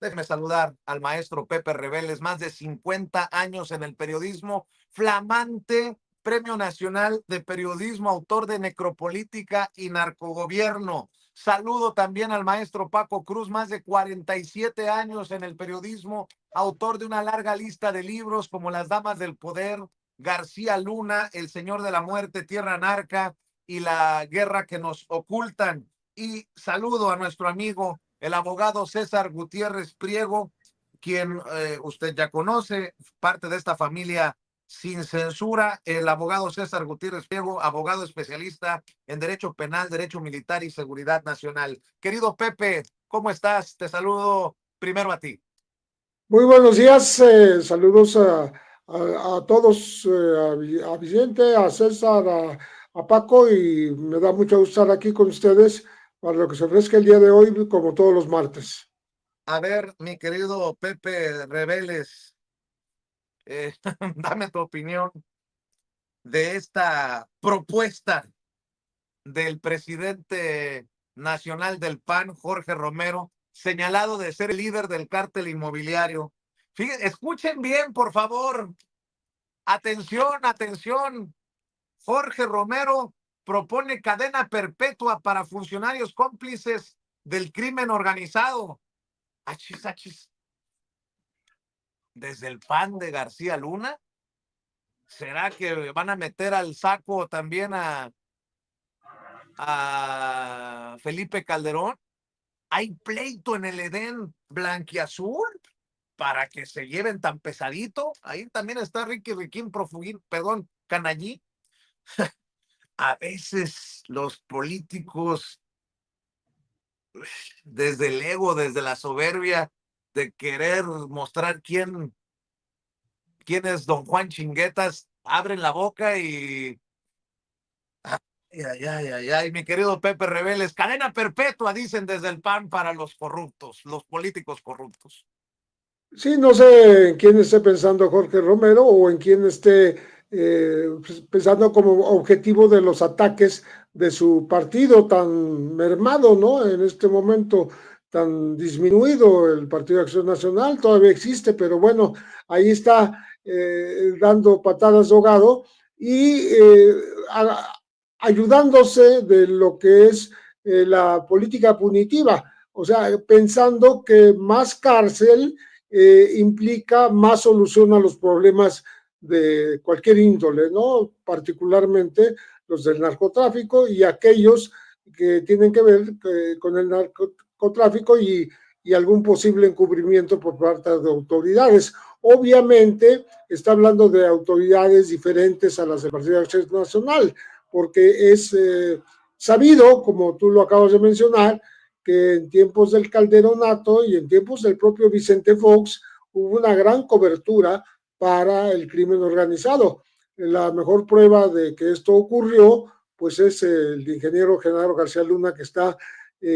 Déjeme saludar al maestro Pepe Reveles, más de 50 años en el periodismo, flamante Premio Nacional de Periodismo, autor de Necropolítica y Narcogobierno. Saludo también al maestro Paco Cruz, más de 47 años en el periodismo, autor de una larga lista de libros como Las Damas del Poder, García Luna, El Señor de la Muerte, Tierra Narca y La Guerra que nos ocultan. Y saludo a nuestro amigo, el abogado César Gutiérrez Priego, quien usted ya conoce, parte de esta familia sin censura, el abogado César Gutiérrez Priego, abogado especialista en Derecho Penal, Derecho Militar y Seguridad Nacional. Querido Pepe, ¿cómo estás? Te saludo primero a ti. Muy buenos días, saludos a todos, a Vicente, a César, a Paco, y me da mucho gusto estar aquí con ustedes para lo que se ofrezca el día de hoy, como todos los martes. A ver, mi querido Pepe Reveles, dame tu opinión de esta propuesta del presidente nacional del PAN, Jorge Romero, señalado de ser el líder del cártel inmobiliario. Fíjense, escuchen bien, por favor. Atención, atención. Jorge Romero propone cadena perpetua para funcionarios cómplices del crimen organizado. Achis, achis. Desde el PAN de García Luna. ¿Será que van a meter al saco también a Felipe Calderón? Hay pleito en el Edén blanquiazul para que se lleven tan pesadito. Ahí también está Ricky Riquín, Profugín, perdón, Canallí. A veces los políticos, desde el ego, desde la soberbia de querer mostrar quién es don Juan Chinguetas, abren la boca y ay, mi querido Pepe Reveles, cadena perpetua, dicen desde el PAN para los corruptos, los políticos corruptos. Sí, no sé en quién esté pensando Jorge Romero o en quién esté pensando como objetivo de los ataques de su partido tan mermado, ¿no? En este momento tan disminuido, el Partido de Acción Nacional todavía existe, pero bueno, ahí está dando patadas de ahogado y ayudándose de lo que es la política punitiva, o sea, pensando que más cárcel implica más solución a los problemas de cualquier índole, ¿no? Particularmente los del narcotráfico y aquellos que tienen que ver con el narcotráfico y algún posible encubrimiento por parte de autoridades. Obviamente está hablando de autoridades diferentes a las del Partido de Acción Nacional, porque es sabido, como tú lo acabas de mencionar, que en tiempos del Calderonato y en tiempos del propio Vicente Fox hubo una gran cobertura para el crimen organizado. La mejor prueba de que esto ocurrió, pues es el ingeniero Genaro García Luna, que está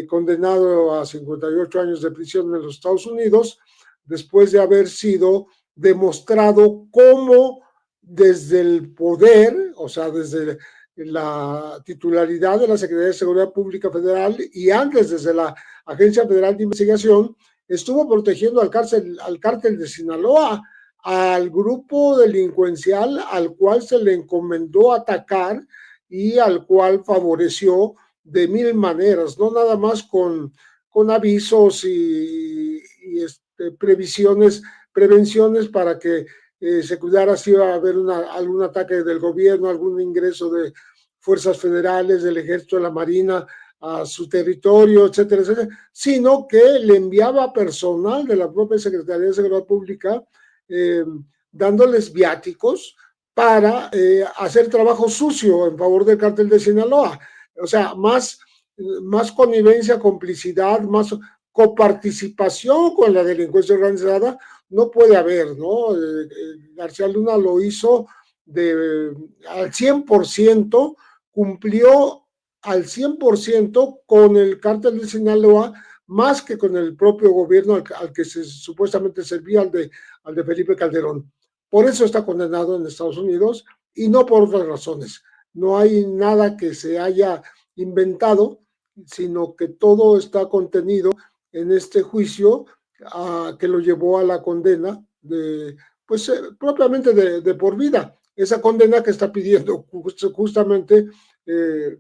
condenado a 58 años de prisión en los Estados Unidos, después de haber sido demostrado cómo desde el poder, o sea, desde la titularidad de la Secretaría de Seguridad Pública Federal y antes desde la Agencia Federal de Investigación, estuvo protegiendo al cártel de Sinaloa, al grupo delincuencial al cual se le encomendó atacar y al cual favoreció de mil maneras, no nada más con avisos y prevenciones para que se cuidara si iba a haber algún ataque del gobierno, algún ingreso de fuerzas federales, del ejército, de la marina a su territorio, etcétera, etcétera, sino que le enviaba personal de la propia Secretaría de Seguridad Pública dándoles viáticos para hacer trabajo sucio en favor del cártel de Sinaloa. O sea, más connivencia, complicidad, más coparticipación con la delincuencia organizada no puede haber, ¿no? García Luna lo hizo al 100%, cumplió al 100% con el cártel de Sinaloa, más que con el propio gobierno al que supuestamente servía, al de Felipe Calderón. Por eso está condenado en Estados Unidos y no por otras razones. No hay nada que se haya inventado, sino que todo está contenido en este juicio que lo llevó a la condena pues propiamente de por vida. Esa condena que está pidiendo justamente eh,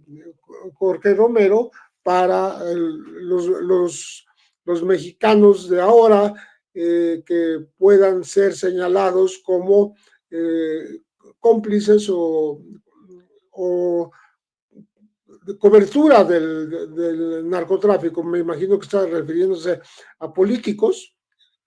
Jorge Romero para los mexicanos de ahora que puedan ser señalados como cómplices o de cobertura del narcotráfico. Me imagino que está refiriéndose a políticos,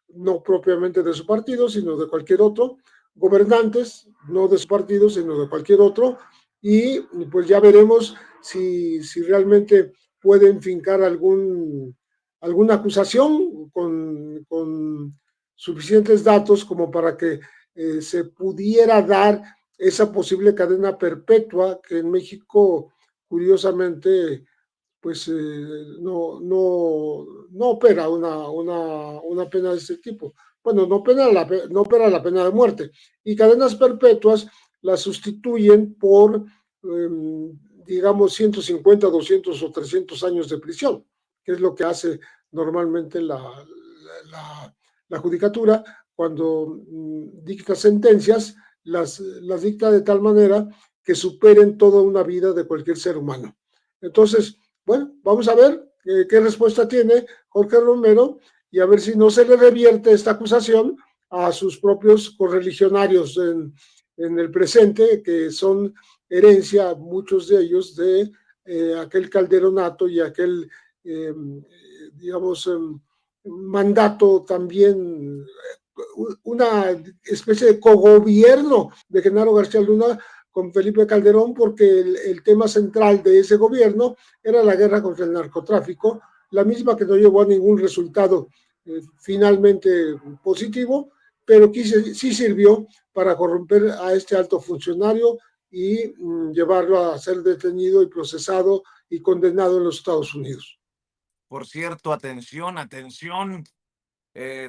no propiamente de su partido, sino de cualquier otro, gobernantes, no de su partido, sino de cualquier otro, y pues ya veremos si realmente pueden fincar alguna acusación con suficientes datos como para que se pudiera dar esa posible cadena perpetua que en México, curiosamente, pues no opera una pena de este tipo. Bueno, no opera la pena de muerte. Y cadenas perpetuas las sustituyen por, digamos, 150, 200 o 300 años de prisión, que es lo que hace normalmente la judicatura cuando dicta sentencias, las dicta de tal manera que superen toda una vida de cualquier ser humano. Entonces, bueno, vamos a ver qué respuesta tiene Jorge Romero y a ver si no se le revierte esta acusación a sus propios correligionarios en el presente, que son herencia, muchos de ellos, de aquel calderonato y aquel, digamos, mandato también, una especie de cogobierno de Genaro García Luna con Felipe Calderón, porque el tema central de ese gobierno era la guerra contra el narcotráfico, la misma que no llevó a ningún resultado finalmente positivo, pero que sí sirvió para corromper a este alto funcionario y llevarlo a ser detenido y procesado y condenado en los Estados Unidos. Por cierto, atención, atención.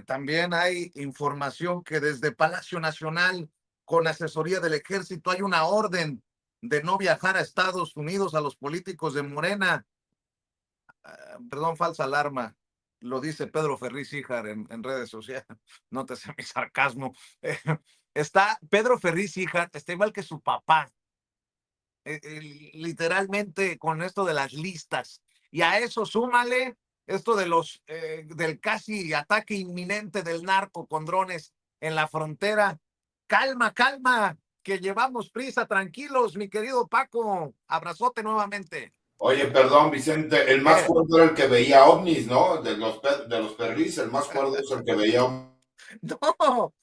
También hay información que desde Palacio Nacional, con asesoría del Ejército, hay una orden de no viajar a Estados Unidos a los políticos de Morena. Perdón, falsa alarma. Lo dice Pedro Ferriz Híjar en redes sociales. Nótese mi sarcasmo. Está Pedro Ferriz Híjar, está igual que su papá, literalmente con esto de las listas. Y a eso súmale esto de del casi ataque inminente del narco con drones en la frontera. Calma, calma, que llevamos prisa, tranquilos, mi querido Paco. Abrazote nuevamente. Oye, perdón, Vicente, el más cuerdo era el que veía ovnis, ¿no? De los perris, el más cuerdo es el que veía ovnis. No,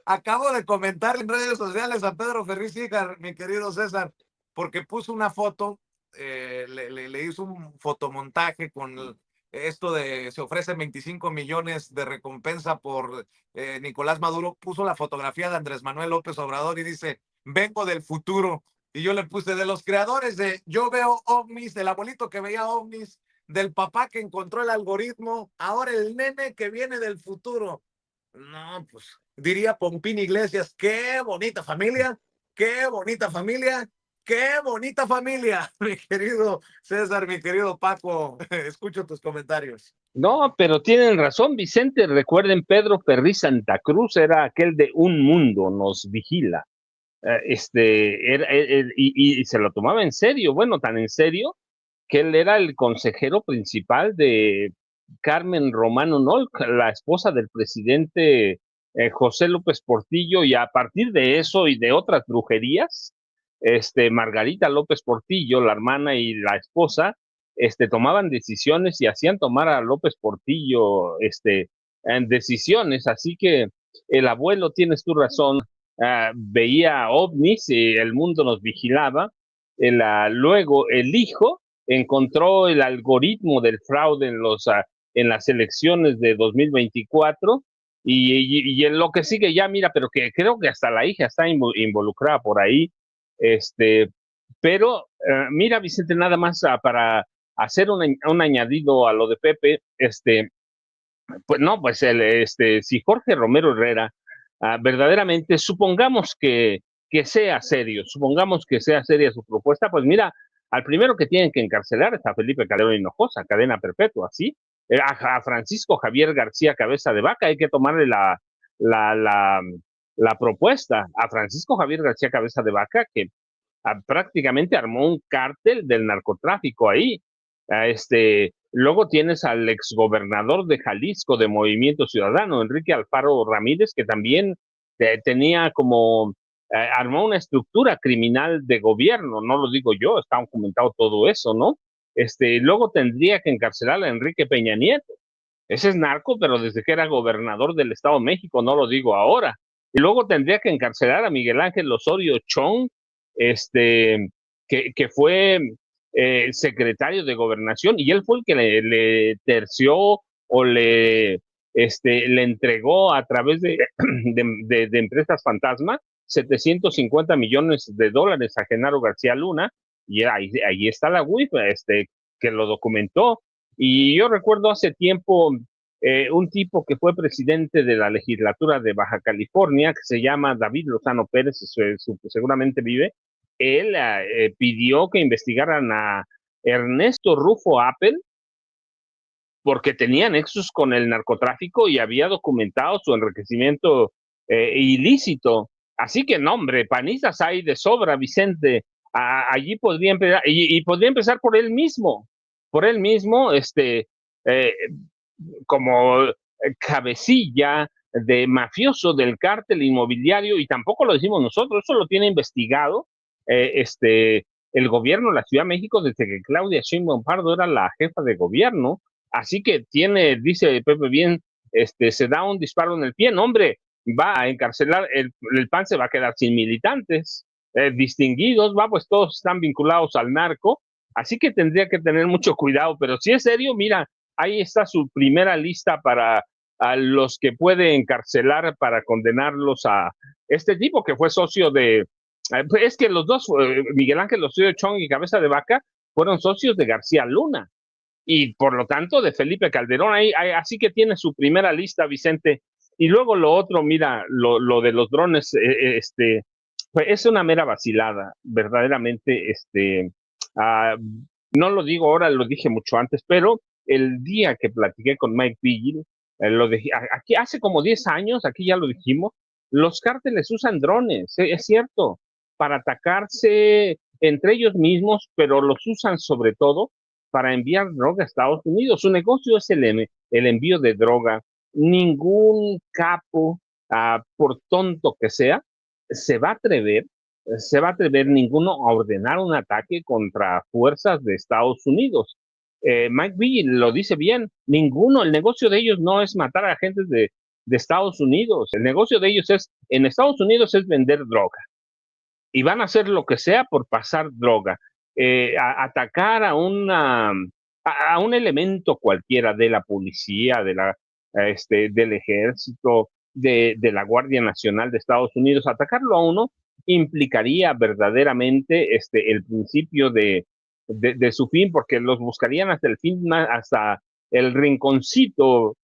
acabo de comentar en redes sociales a Pedro Ferriz Híjar, mi querido César, porque puso una foto, le hizo un fotomontaje con esto de se ofrecen 25 millones de recompensa por Nicolás Maduro, puso la fotografía de Andrés Manuel López Obrador y dice, vengo del futuro. Y yo le puse de los creadores de Yo veo ovnis, del abuelito que veía ovnis, del papá que encontró el algoritmo, ahora el nene que viene del futuro. No, pues diría Pompín Iglesias, qué bonita familia, qué bonita familia, qué bonita familia, mi querido César, mi querido Paco, escucho tus comentarios. No, pero tienen razón, Vicente. Recuerden, Pedro Ferriz Santa Cruz era aquel de Un Mundo Nos Vigila. Y se lo tomaba en serio, bueno, tan en serio que él era el consejero principal de Carmen Romano Nolc, la esposa del presidente José López Portillo, y a partir de eso y de otras brujerías, Margarita López Portillo, la hermana y la esposa, tomaban decisiones y hacían tomar a López Portillo, en decisiones, así que el abuelo, tienes tu razón, veía ovnis y el mundo nos vigilaba. Luego el hijo encontró el algoritmo del fraude en las elecciones de 2024 y en lo que sigue ya, mira, pero que creo que hasta la hija está involucrada por ahí. Pero mira, Vicente, nada más para hacer un añadido a lo de Pepe, pues no, pues si Jorge Romero Herrera verdaderamente supongamos que sea serio, supongamos que sea seria su propuesta, pues mira, al primero que tienen que encarcelar es a Felipe Calderón Hinojosa, cadena perpetua, ¿sí? a Francisco Javier García Cabeza de Vaca, hay que tomarle la, la, la propuesta a Francisco Javier García Cabeza de Vaca, que prácticamente armó un cártel del narcotráfico ahí. Luego tienes al exgobernador de Jalisco de Movimiento Ciudadano, Enrique Alfaro Ramírez, que también tenía como, armó una estructura criminal de gobierno, no lo digo yo, está documentado todo eso, ¿no? Luego tendría que encarcelar a Enrique Peña Nieto. Ese es narco, pero desde que era gobernador del Estado de México, no lo digo ahora. Y luego tendría que encarcelar a Miguel Ángel Osorio Chong, que fue secretario de Gobernación, y él fue el que le terció o le entregó a través de empresas fantasma 750 millones de dólares a Genaro García Luna, y ahí está la UIF, que lo documentó. Y yo recuerdo hace tiempo un tipo que fue presidente de la legislatura de Baja California, que se llama David Lozano Pérez, seguramente vive. Él pidió que investigaran a Ernesto Rufo Appel porque tenía nexos con el narcotráfico y había documentado su enriquecimiento ilícito. Así que no, hombre, panistas hay de sobra, Vicente. Allí podría empezar, y podría empezar por él mismo, como cabecilla de mafioso del cártel inmobiliario, y tampoco lo decimos nosotros, eso lo tiene investigado el gobierno de la Ciudad de México desde que Claudia Sheinbaum Pardo era la jefa de gobierno. Así que dice Pepe bien, se da un disparo en el pie, no, hombre, va a encarcelar, el PAN se va a quedar sin militantes distinguidos, pues todos están vinculados al narco, así que tendría que tener mucho cuidado, pero si es serio, mira, ahí está su primera lista para a los que puede encarcelar para condenarlos a este tipo que fue socio de, es que los dos, Miguel Ángel Osorio Chong y Cabeza de Vaca, fueron socios de García Luna y por lo tanto de Felipe Calderón, así que tiene su primera lista, Vicente. Y luego lo otro, mira, lo de los drones, pues es una mera vacilada, verdaderamente, no lo digo ahora, lo dije mucho antes, pero el día que platiqué con Mike Vigil, aquí hace como 10 años, aquí ya lo dijimos, los cárteles usan drones, es cierto, para atacarse entre ellos mismos, pero los usan sobre todo para enviar droga a Estados Unidos. Su negocio es el envío de droga. Ningún capo, por tonto que sea, se va a atrever ninguno a ordenar un ataque contra fuerzas de Estados Unidos. Mike Vigil lo dice bien, el negocio de ellos no es matar a agentes de Estados Unidos, el negocio de ellos en Estados Unidos es vender droga, y van a hacer lo que sea por pasar droga. Atacar a un elemento cualquiera de la policía, del ejército, de la Guardia Nacional de Estados Unidos, atacarlo a uno implicaría verdaderamente el principio de su fin, porque los buscarían hasta el fin, hasta el rinconcito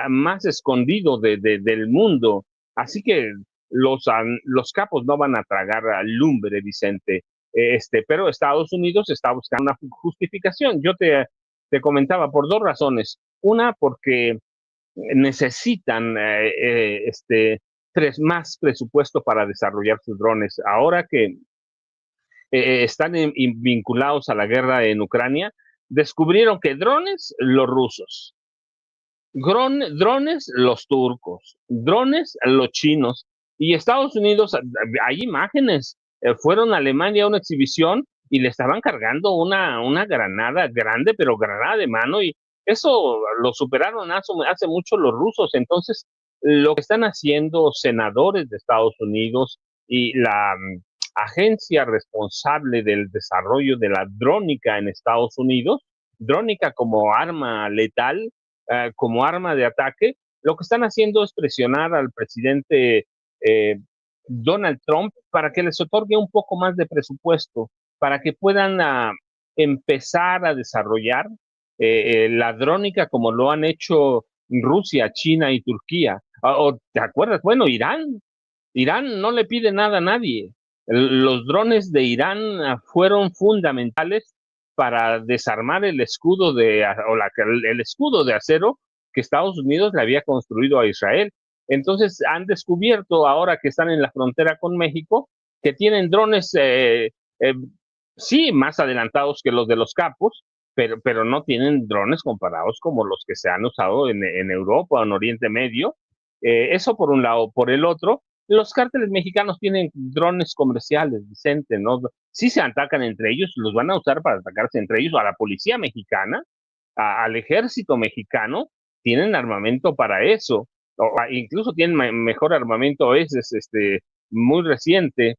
más escondido del mundo. Así que los capos no van a tragar lumbre, Vicente. Pero Estados Unidos está buscando una justificación. Yo te comentaba por dos razones. Una, porque necesitan más presupuesto para desarrollar sus drones. Ahora que están vinculados a la guerra en Ucrania, descubrieron que drones, los rusos, drones, los turcos, drones, los chinos, y Estados Unidos, hay imágenes, fueron a Alemania a una exhibición y le estaban cargando una granada grande, pero granada de mano, y eso lo superaron hace mucho los rusos. Entonces, lo que están haciendo senadores de Estados Unidos y la agencia responsable del desarrollo de la drónica en Estados Unidos, drónica como arma letal, como arma de ataque, lo que están haciendo es presionar al presidente Donald Trump para que les otorgue un poco más de presupuesto, para que puedan empezar a desarrollar la drónica como lo han hecho Rusia, China y Turquía. ¿Te acuerdas? Bueno, Irán no le pide nada a nadie. Los drones de Irán fueron fundamentales para desarmar el escudo el escudo de acero que Estados Unidos le había construido a Israel. Entonces han descubierto ahora que están en la frontera con México que tienen drones, sí, más adelantados que los de los capos, pero no tienen drones comparados como los que se han usado en Europa o en Oriente Medio. Eso por un lado. Por el otro, los cárteles mexicanos tienen drones comerciales, Vicente, ¿no? Sí se atacan entre ellos, los van a usar para atacarse entre ellos, a la policía mexicana, al ejército mexicano, tienen armamento para eso, incluso tienen mejor armamento, es muy reciente,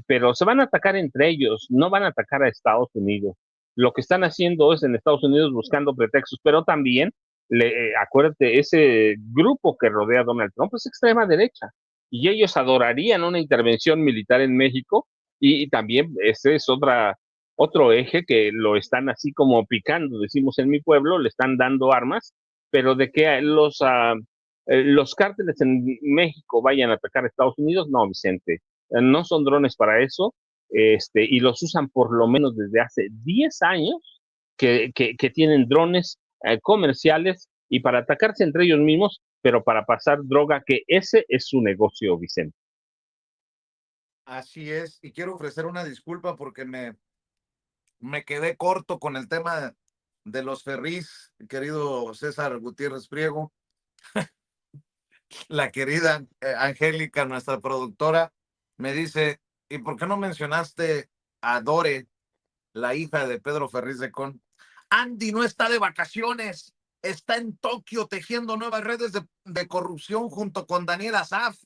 pero se van a atacar entre ellos, no van a atacar a Estados Unidos. Lo que están haciendo es en Estados Unidos buscando pretextos, pero también, acuérdate, ese grupo que rodea a Donald Trump es extrema derecha, y ellos adorarían una intervención militar en México, y también ese es otro eje que lo están así como picando, decimos en mi pueblo, le están dando armas, pero de que los cárteles en México vayan a atacar a Estados Unidos, no, Vicente, no son drones para eso, y los usan por lo menos desde hace 10 años que tienen drones comerciales y para atacarse entre ellos mismos, pero para pasar droga, que ese es su negocio, Vicente. Así es, y quiero ofrecer una disculpa porque me quedé corto con el tema de los ferries, querido César Gutiérrez Priego. La querida Angélica, nuestra productora, me dice, ¿y por qué no mencionaste a Dore, la hija de Pedro Ferriz de Con? Andy no está de vacaciones, está en Tokio tejiendo nuevas redes de corrupción junto con Daniel Asaf.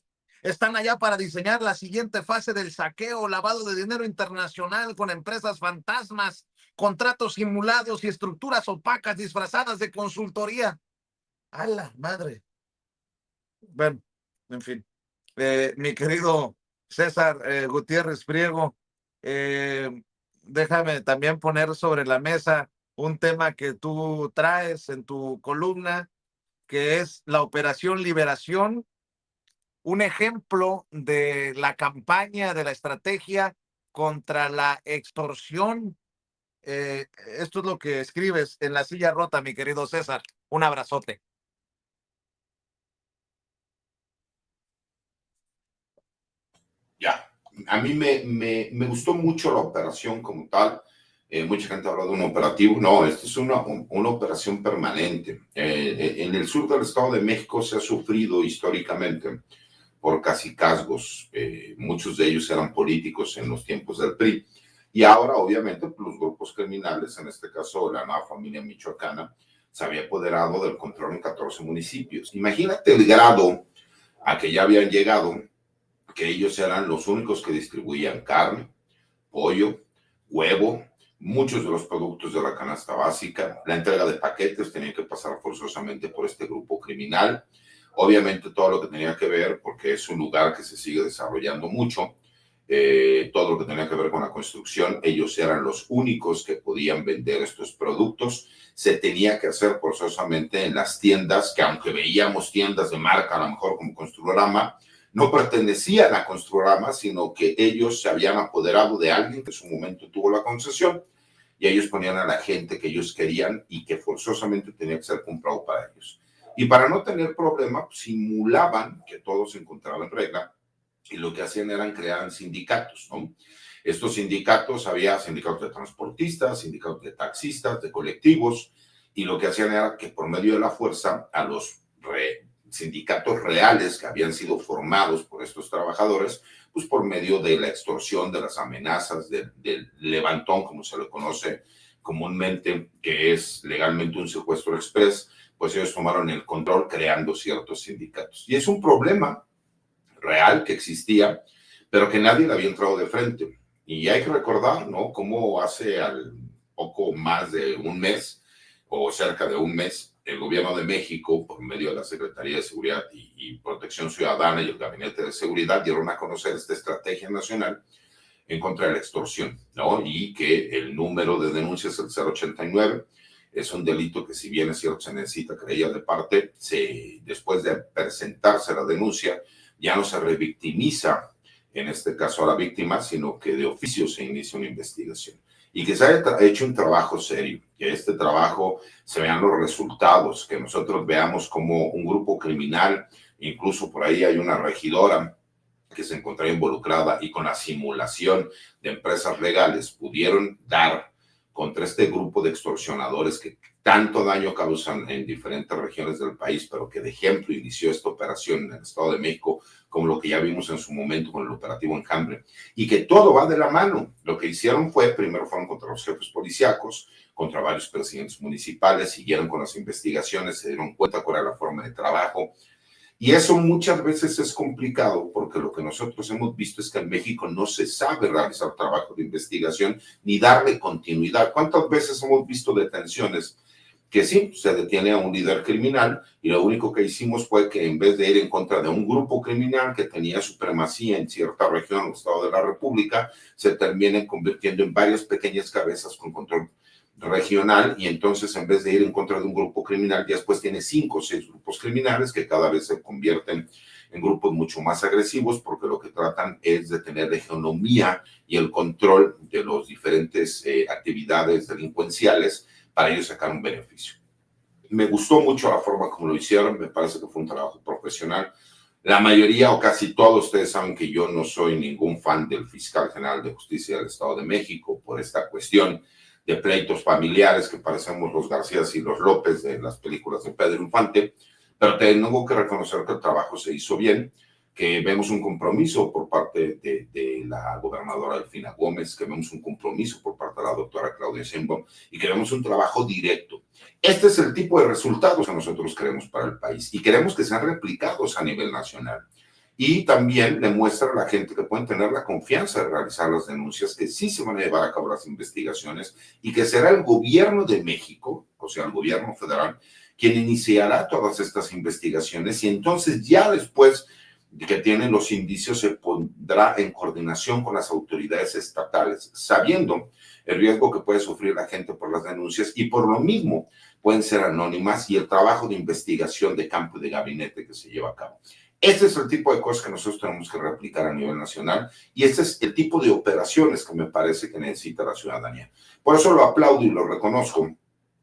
Están allá para diseñar la siguiente fase del saqueo, lavado de dinero internacional con empresas fantasmas, contratos simulados y estructuras opacas disfrazadas de consultoría. ¡A la madre! Bueno, en fin. Mi querido César Gutiérrez Priego, déjame también poner sobre la mesa un tema que tú traes en tu columna, que es la Operación Liberación, un ejemplo de la campaña, de la estrategia contra la extorsión. Esto es lo que escribes en La Silla Rota, mi querido César. Un abrazote. Ya, a mí me gustó mucho la operación como tal. Mucha gente habla de un operativo. No, esto es una operación permanente. En el sur del Estado de México se ha sufrido históricamente por cacicazgos. Muchos de ellos eran políticos en los tiempos del PRI. Y ahora, obviamente, los grupos criminales, en este caso la nueva familia michoacana, se había apoderado del control en 14 municipios. Imagínate el grado a que ya habían llegado, que ellos eran los únicos que distribuían carne, pollo, huevo, muchos de los productos de la canasta básica. La entrega de paquetes tenía que pasar forzosamente por este grupo criminal. Obviamente todo lo que tenía que ver, porque es un lugar que se sigue desarrollando mucho, todo lo que tenía que ver con la construcción, ellos eran los únicos que podían vender estos productos. Se tenía que hacer forzosamente en las tiendas, que aunque veíamos tiendas de marca, a lo mejor como Construrama, no pertenecían a Construrama, sino que ellos se habían apoderado de alguien que en su momento tuvo la concesión y ellos ponían a la gente que ellos querían y que forzosamente tenía que ser comprado para ellos. Y para no tener problema, simulaban que todo se encontraba en regla y lo que hacían eran crear sindicatos, ¿no? Estos sindicatos, había sindicatos de transportistas, sindicatos de taxistas, de colectivos, y lo que hacían era que por medio de la fuerza a los sindicatos reales que habían sido formados por estos trabajadores, pues por medio de la extorsión, de las amenazas, del levantón, como se le conoce comúnmente, que es legalmente un secuestro express, pues ellos tomaron el control creando ciertos sindicatos. Y es un problema real que existía, pero que nadie le había entrado de frente. Y hay que recordar, ¿no?, cómo hace al poco más de un mes, o cerca de un mes, el gobierno de México, por medio de la Secretaría de Seguridad y Protección Ciudadana y el Gabinete de Seguridad, dieron a conocer esta estrategia nacional en contra de la extorsión, ¿no? Y que el número de denuncias, el 089, es un delito que, si bien es cierto, se necesita querella de parte, después de presentarse la denuncia, ya no se revictimiza, en este caso a la víctima, sino que de oficio se inicia una investigación. y que se haya hecho un trabajo serio, que este trabajo se vean los resultados, que nosotros veamos como un grupo criminal, incluso por ahí hay una regidora que se encontraba involucrada y con la simulación de empresas legales pudieron dar contra este grupo de extorsionadores que tanto daño causan en diferentes regiones del país, pero que de ejemplo inició esta operación en el Estado de México, como lo que ya vimos en su momento con el operativo Enjambre, y que todo va de la mano. Lo que hicieron fue, primero fueron contra los jefes policíacos, contra varios presidentes municipales, siguieron con las investigaciones, se dieron cuenta cuál era la forma de trabajo. Y eso muchas veces es complicado porque lo que nosotros hemos visto es que en México no se sabe realizar trabajo de investigación ni darle continuidad. ¿Cuántas veces hemos visto detenciones que sí, se detiene a un líder criminal y lo único que hicimos fue que en vez de ir en contra de un grupo criminal que tenía supremacía en cierta región o estado de la República, se terminan convirtiendo en varias pequeñas cabezas con control regional y entonces en vez de ir en contra de un grupo criminal, ya después tiene 5 o 6 grupos criminales que cada vez se convierten en grupos mucho más agresivos porque lo que tratan es de tener la hegemonía y el control de las diferentes actividades delincuenciales para ellos sacar un beneficio. Me gustó mucho la forma como lo hicieron, me parece que fue un trabajo profesional. La mayoría o casi todos ustedes saben que yo no soy ningún fan del fiscal general de justicia del Estado de México por esta cuestión de pleitos familiares que parecemos los Garcías y los López de las películas de Pedro Infante, pero tengo que reconocer que el trabajo se hizo bien, que vemos un compromiso por parte de la gobernadora Delfina Gómez, que vemos un compromiso por parte de la doctora Claudia Sheinbaum y que vemos un trabajo directo. Este es el tipo de resultados que nosotros queremos para el país y queremos que sean replicados a nivel nacional. Y también demuestra a la gente que pueden tener la confianza de realizar las denuncias, que sí se van a llevar a cabo las investigaciones y que será el gobierno de México, o sea, el gobierno federal, quien iniciará todas estas investigaciones y entonces ya después de que tienen los indicios se pondrá en coordinación con las autoridades estatales, sabiendo el riesgo que puede sufrir la gente por las denuncias y por lo mismo pueden ser anónimas y el trabajo de investigación de campo y de gabinete que se lleva a cabo. Este es el tipo de cosas que nosotros tenemos que replicar a nivel nacional y este es el tipo de operaciones que me parece que necesita la ciudadanía. Por eso lo aplaudo y lo reconozco.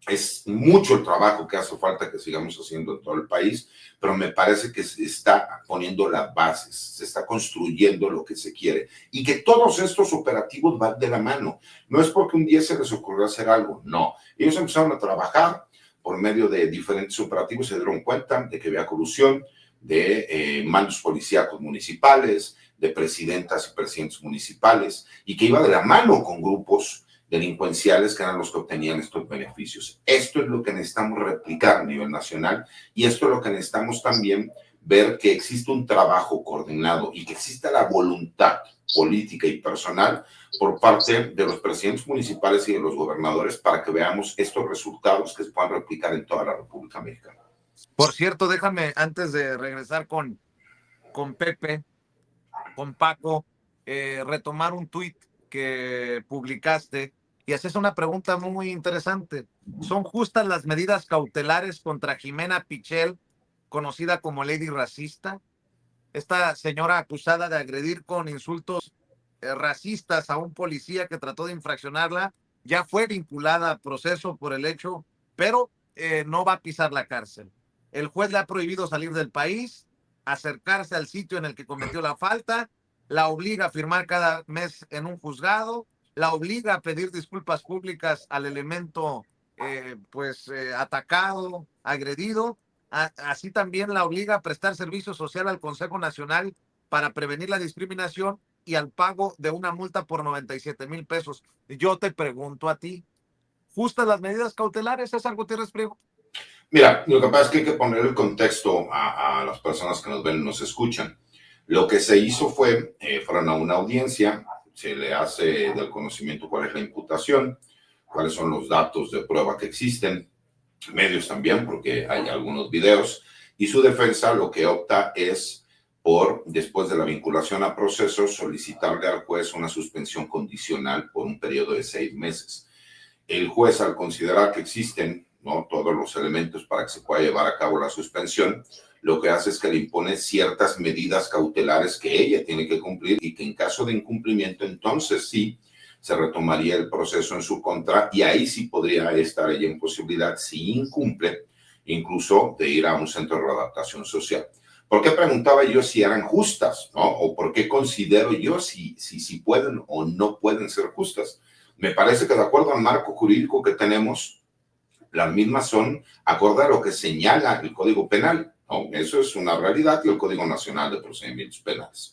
Es mucho el trabajo que hace falta que sigamos haciendo en todo el país, pero me parece que se está poniendo las bases, se está construyendo lo que se quiere y que todos estos operativos van de la mano. No es porque un día se les ocurrió hacer algo, no. Ellos empezaron a trabajar por medio de diferentes operativos, se dieron cuenta de que había corrupción, de mandos policíacos municipales, de presidentas y presidentes municipales, y que iba de la mano con grupos delincuenciales que eran los que obtenían estos beneficios. Esto es lo que necesitamos replicar a nivel nacional y esto es lo que necesitamos también ver que existe un trabajo coordinado y que exista la voluntad política y personal por parte de los presidentes municipales y de los gobernadores para que veamos estos resultados que se puedan replicar en toda la República Mexicana. Por cierto, déjame, antes de regresar con Pepe, con Paco, retomar un tuit que publicaste y haces una pregunta muy interesante. ¿Son justas las medidas cautelares contra Jimena Pichel, conocida como Lady Racista? Esta señora acusada de agredir con insultos racistas a un policía que trató de infraccionarla, ya fue vinculada a proceso por el hecho, pero no va a pisar la cárcel. El juez le ha prohibido salir del país, acercarse al sitio en el que cometió la falta, la obliga a firmar cada mes en un juzgado, la obliga a pedir disculpas públicas al elemento atacado, agredido, así también la obliga a prestar servicio social al Consejo Nacional para prevenir la discriminación y al pago de una multa por 97,000 pesos. Yo te pregunto a ti, ¿justas las medidas cautelares, César Gutiérrez Priego? Mira, lo que pasa es que hay que poner el contexto a las personas que nos ven y nos escuchan. Lo que se hizo fue, fueron a una audiencia, se le hace del conocimiento cuál es la imputación, cuáles son los datos de prueba que existen, medios también, porque hay algunos videos, y su defensa lo que opta es por, después de la vinculación a proceso, solicitarle al juez una suspensión condicional por un periodo de 6 meses. El juez, al considerar que existen todos los elementos para que se pueda llevar a cabo la suspensión, lo que hace es que le impone ciertas medidas cautelares que ella tiene que cumplir y que en caso de incumplimiento, entonces sí, se retomaría el proceso en su contra y ahí sí podría estar ella en posibilidad, si incumple, incluso de ir a un centro de readaptación social. ¿Por qué preguntaba yo si eran justas, ¿no? O por qué considero yo si pueden o no pueden ser justas? Me parece que de acuerdo al marco jurídico que tenemos, las mismas son acorde a lo que señala el Código Penal, ¿no? Eso es una realidad, y el Código Nacional de Procedimientos Penales.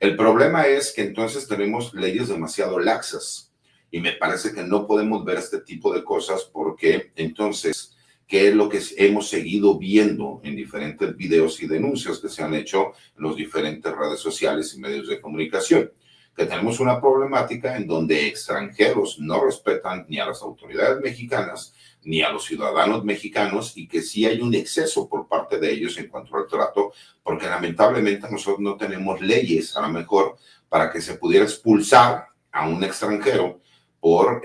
El problema es que entonces tenemos leyes demasiado laxas y me parece que no podemos ver este tipo de cosas porque entonces, ¿qué es lo que hemos seguido viendo en diferentes videos y denuncias que se han hecho en las diferentes redes sociales y medios de comunicación? Que tenemos una problemática en donde extranjeros no respetan ni a las autoridades mexicanas ni a los ciudadanos mexicanos, y que sí hay un exceso por parte de ellos en cuanto al trato, porque lamentablemente nosotros no tenemos leyes a lo mejor para que se pudiera expulsar a un extranjero por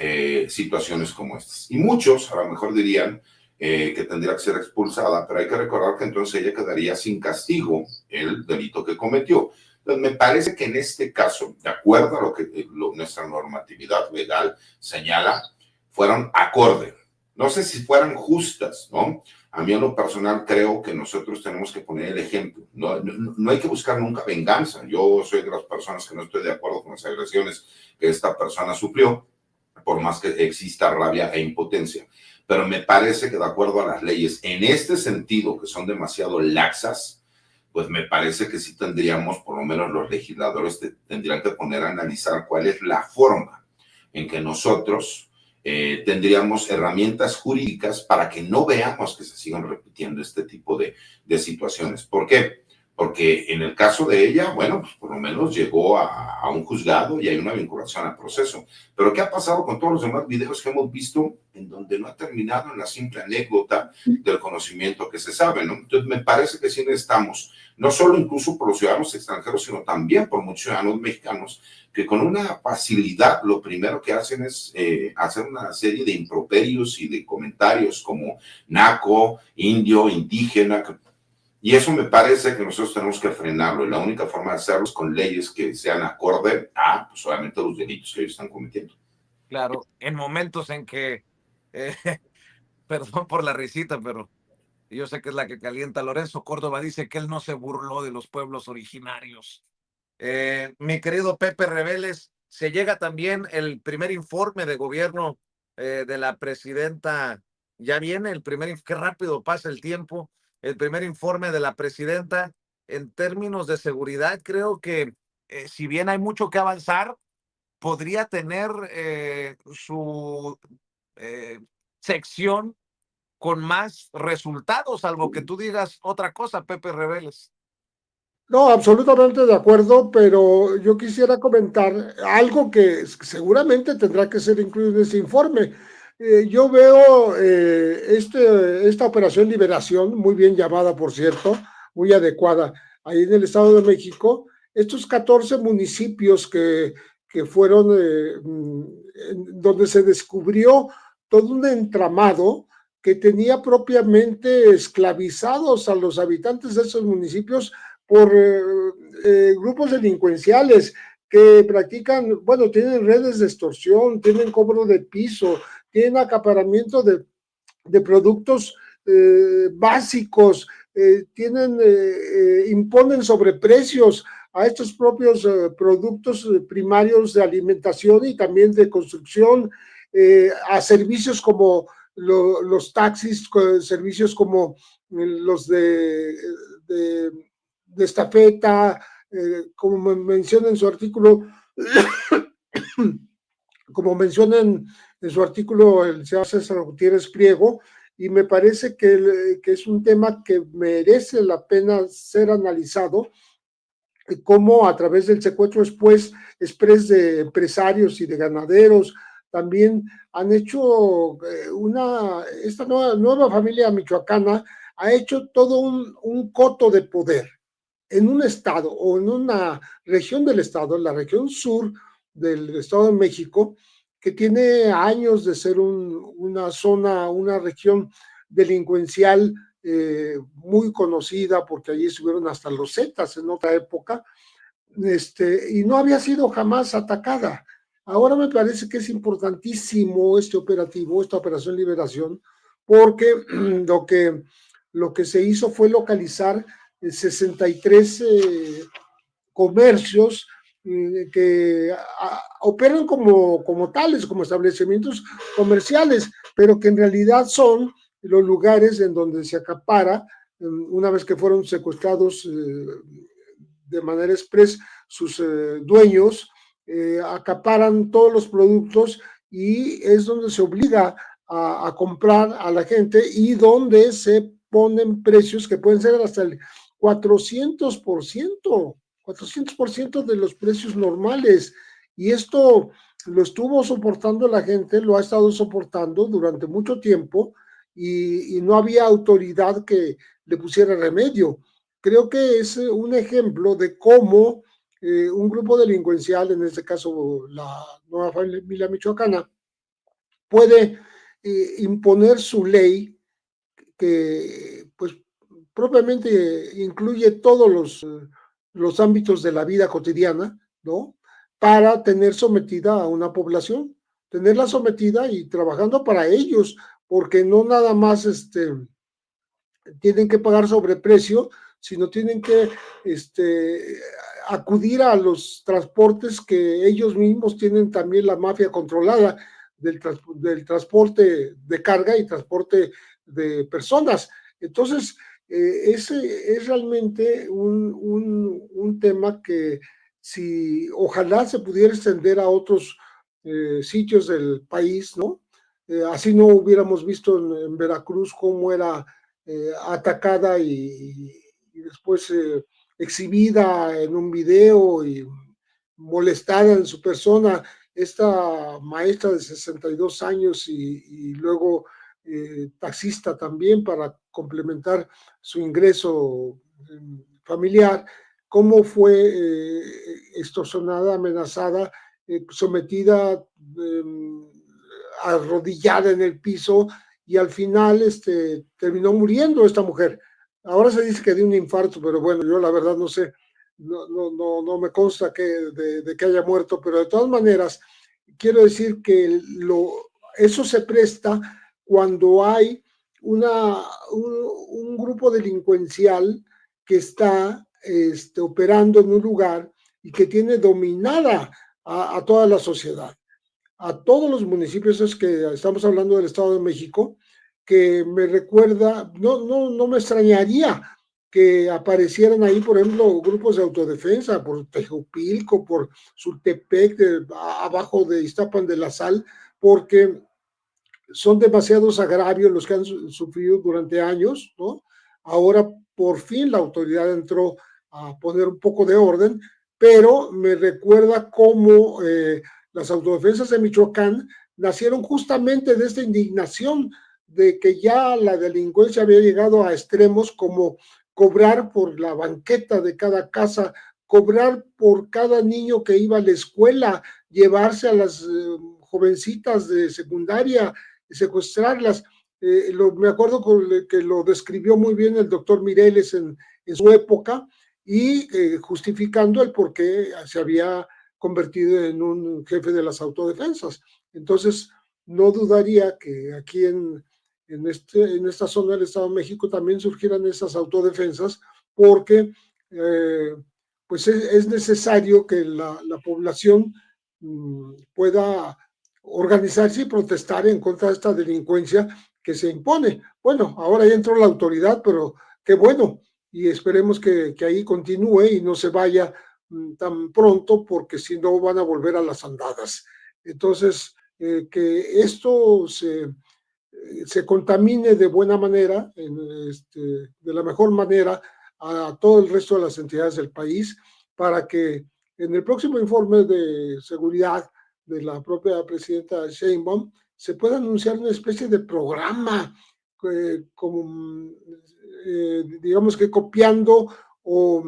situaciones como estas. Y muchos a lo mejor dirían que tendría que ser expulsada, pero hay que recordar que entonces ella quedaría sin castigo el delito que cometió. Entonces, me parece que en este caso, de acuerdo a lo que nuestra normatividad legal señala, fueron acorde. No sé si fueran justas, ¿no? A mí en lo personal creo que nosotros tenemos que poner el ejemplo. No hay que buscar nunca venganza. Yo soy de las personas que no estoy de acuerdo con las agresiones que esta persona sufrió, por más que exista rabia e impotencia. Pero me parece que de acuerdo a las leyes, en este sentido, que son demasiado laxas, pues me parece que sí tendríamos, por lo menos los legisladores tendrían que poner a analizar cuál es la forma en que nosotros tendríamos herramientas jurídicas para que no veamos que se sigan repitiendo este tipo de situaciones. ¿Por qué? Porque en el caso de ella, bueno, pues por lo menos llegó a un juzgado y hay una vinculación al proceso. Pero ¿qué ha pasado con todos los demás videos que hemos visto en donde no ha terminado en la simple anécdota del conocimiento que se sabe, ¿no? Entonces me parece que sí necesitamos, no solo incluso por los ciudadanos extranjeros, sino también por muchos ciudadanos mexicanos, que con una facilidad lo primero que hacen es hacer una serie de improperios y de comentarios como naco, indio, indígena. Y eso me parece que nosotros tenemos que frenarlo. Y la única forma de hacerlo es con leyes que sean acorde a, pues obviamente, los delitos que ellos están cometiendo. Claro, en momentos en que, eh, perdón por la risita, pero yo sé que es la que calienta. Lorenzo Córdoba dice que él no se burló de los pueblos originarios. Mi querido Pepe Reveles, se llega también el primer informe de gobierno de la presidenta. Ya viene el primer, qué rápido pasa el tiempo, el primer informe de la presidenta en términos de seguridad. Creo que si bien hay mucho que avanzar, podría tener su eh, sección con más resultados, salvo que tú digas otra cosa, Pepe Reveles. No, absolutamente de acuerdo, pero yo quisiera comentar algo que seguramente tendrá que ser incluido en ese informe. Yo veo esta operación Liberación, muy bien llamada, por cierto, muy adecuada, ahí en el Estado de México, estos 14 municipios que fueron donde se descubrió todo un entramado que tenía propiamente esclavizados a los habitantes de esos municipios por grupos delincuenciales que practican, bueno, tienen redes de extorsión, tienen cobro de piso, tienen acaparamiento de productos básicos, imponen sobreprecios a estos propios productos primarios de alimentación y también de construcción, a servicios como los taxis, servicios como los de estafeta, como menciona en su artículo, como menciona en su artículo el señor César Gutiérrez Priego, y me parece que es un tema que merece la pena ser analizado, cómo a través del secuestro express de empresarios y de ganaderos también han hecho esta nueva familia michoacana ha hecho todo un coto de poder en un estado o en una región del estado, en la región sur del Estado de México, que tiene años de ser una zona, una región delincuencial muy conocida, porque allí estuvieron hasta los Zetas en otra época, y no había sido jamás atacada. Ahora me parece que es importantísimo este operativo, esta Operación Liberación, porque lo que se hizo fue localizar 63 comercios que operan como tales, como establecimientos comerciales, pero que en realidad son los lugares en donde se acapara, una vez que fueron secuestrados de manera express sus dueños, acaparan todos los productos y es donde se obliga a comprar a la gente y donde se ponen precios que pueden ser hasta el 400%, 400% de los precios normales. Y esto lo estuvo soportando la gente, lo ha estado soportando durante mucho tiempo y no había autoridad que le pusiera remedio. Creo que es un ejemplo de cómo un grupo delincuencial, en este caso la Nueva Familia Michoacana, puede imponer su ley que pues propiamente incluye todos los ámbitos de la vida cotidiana, ¿no? Para tener sometida a una población, tenerla sometida y trabajando para ellos, porque no nada más tienen que pagar sobreprecio, sino tienen que acudir a los transportes que ellos mismos tienen también la mafia controlada del transporte de carga y transporte de personas. Entonces, ese es realmente un tema que si ojalá se pudiera extender a otros sitios del país, ¿no? Así no hubiéramos visto en Veracruz cómo era atacada y después exhibida en un video y molestada en su persona esta maestra de 62 años y luego taxista también para complementar su ingreso familiar, cómo fue extorsionada, amenazada, sometida, arrodillada en el piso y al final terminó muriendo esta mujer. Ahora se dice que dio un infarto, pero bueno, yo la verdad no sé, no me consta de que haya muerto, pero de todas maneras, quiero decir que eso se presta cuando hay un grupo delincuencial que está operando en un lugar y que tiene dominada a toda la sociedad, a todos los municipios. Es que estamos hablando del Estado de México, que me recuerda, no me extrañaría que aparecieran ahí, por ejemplo, grupos de autodefensa, por Tejupilco, por Sultepec, abajo de Iztapan de la Sal, porque son demasiados agravios los que han sufrido durante años, ¿no? Ahora, por fin, la autoridad entró a poner un poco de orden, pero me recuerda cómo las autodefensas de Michoacán nacieron justamente de esta indignación de que ya la delincuencia había llegado a extremos como cobrar por la banqueta de cada casa, cobrar por cada niño que iba a la escuela, llevarse a las jovencitas de secundaria, secuestrarlas. Me acuerdo que lo describió muy bien el doctor Mireles en su época y justificando el por qué se había convertido en un jefe de las autodefensas. Entonces, no dudaría que aquí en esta zona del Estado de México también surgieran esas autodefensas porque pues es necesario que la población pueda organizarse y protestar en contra de esta delincuencia que se impone. Bueno, ahora ya entró la autoridad, pero qué bueno, y esperemos que ahí continúe y no se vaya tan pronto, porque si no van a volver a las andadas. Entonces, que esto se contamine de buena manera, de la mejor manera, a todo el resto de las entidades del país, para que en el próximo informe de seguridad de la propia presidenta Sheinbaum se pueda anunciar una especie de programa, digamos que copiando o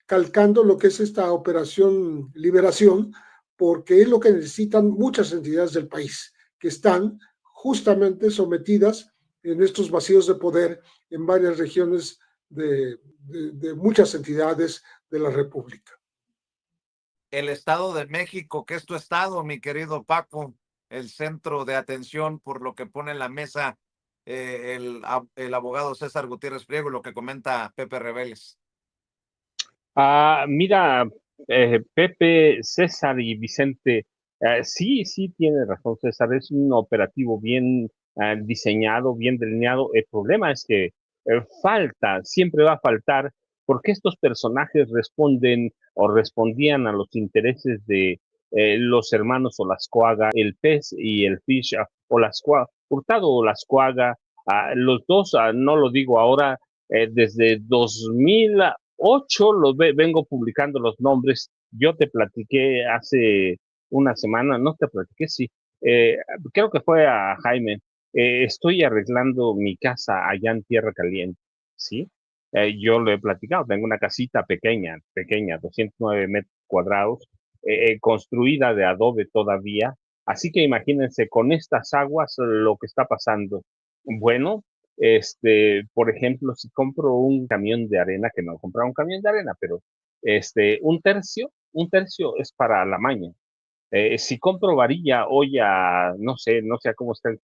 calcando lo que es esta operación Liberación, porque es lo que necesitan muchas entidades del país, que están justamente sometidas en estos vacíos de poder en varias regiones de muchas entidades de la República. el Estado de México, que es tu estado, mi querido Paco, el centro de atención por lo que pone en la mesa el abogado César Gutiérrez Priego y lo que comenta Pepe Rebeles. Mira, Pepe, César y Vicente, sí tiene razón César, es un operativo bien diseñado, bien delineado. El problema es que siempre va a faltar, porque estos personajes responden o respondían a los intereses de los hermanos Olascuaga, el Pez y el Fish, Olascuaga, Hurtado Olascuaga, los dos, no lo digo ahora, desde 2008 vengo publicando los nombres. Yo te platiqué hace una semana, no te platiqué, sí, creo que fue a Jaime. Estoy arreglando mi casa allá en Tierra Caliente, ¿sí? Yo lo he platicado, tengo una casita pequeña, 209 metros cuadrados, construida de adobe todavía. Así que imagínense con estas aguas lo que está pasando. Bueno, por ejemplo, si compro un camión de arena, que no he comprado un camión de arena, pero un tercio es para la maña. Si compro varilla hoy no sé a cómo está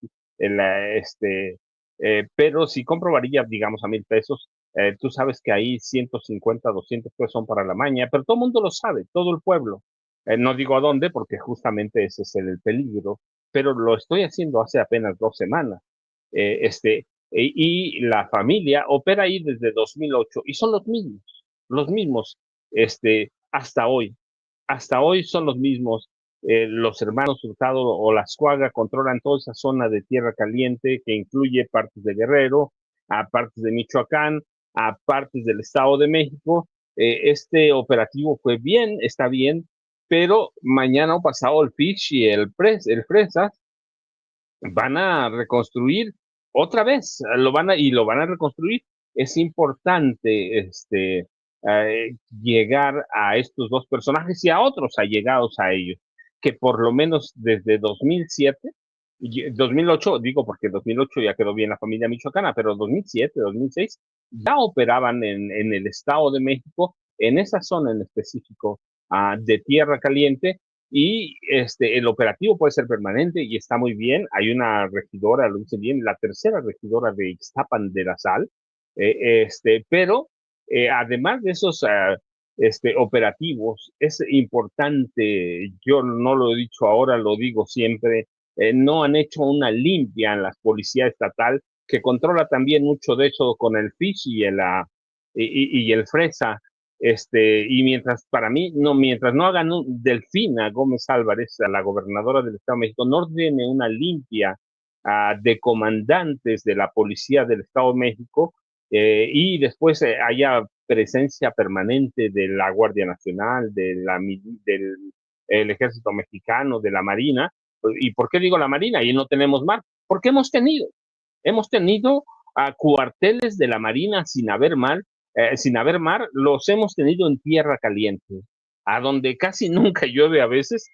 pero si compro varilla, digamos, a 1,000 pesos, tú sabes que ahí 150, 200 pesos son para la maña, pero todo el mundo lo sabe, todo el pueblo. No digo a dónde, porque justamente ese es el peligro, pero lo estoy haciendo hace apenas 2 semanas. Y la familia opera ahí desde 2008 y son los mismos, hasta hoy. Hasta hoy son los mismos. Los hermanos Hurtado o Lascuaga controlan toda esa zona de Tierra Caliente que incluye partes de Guerrero, a partes de Michoacán, a partes del Estado de México. Este operativo fue bien, está bien, pero mañana o pasado el Fish y el Fresas van a reconstruir otra vez, lo van a reconstruir. Es importante llegar a estos dos personajes y a otros allegados a ellos, que por lo menos desde 2007, 2008, digo porque 2008 ya quedó bien la familia michoacana, pero 2007, 2006 ya operaban en el Estado de México, en esa zona en específico de Tierra Caliente, y el operativo puede ser permanente y está muy bien. Hay una regidora, lo dice bien, la tercera regidora de Ixtapan de la Sal, pero además de esos operativos, es importante, yo no lo he dicho ahora, lo digo siempre, no han hecho una limpia en la policía estatal, que controla también mucho de eso con el Fish y el Fresa. Y para mí, mientras no hagan Delfina Gómez Álvarez, a la gobernadora del Estado de México, no ordene una limpia de comandantes de la policía del Estado de México, y después haya presencia permanente de la Guardia Nacional, del el Ejército Mexicano, de la Marina. ¿Y por qué digo la Marina? Y no tenemos mar. Porque hemos tenido cuarteles de la Marina sin haber mar, los hemos tenido en Tierra Caliente, a donde casi nunca llueve a veces,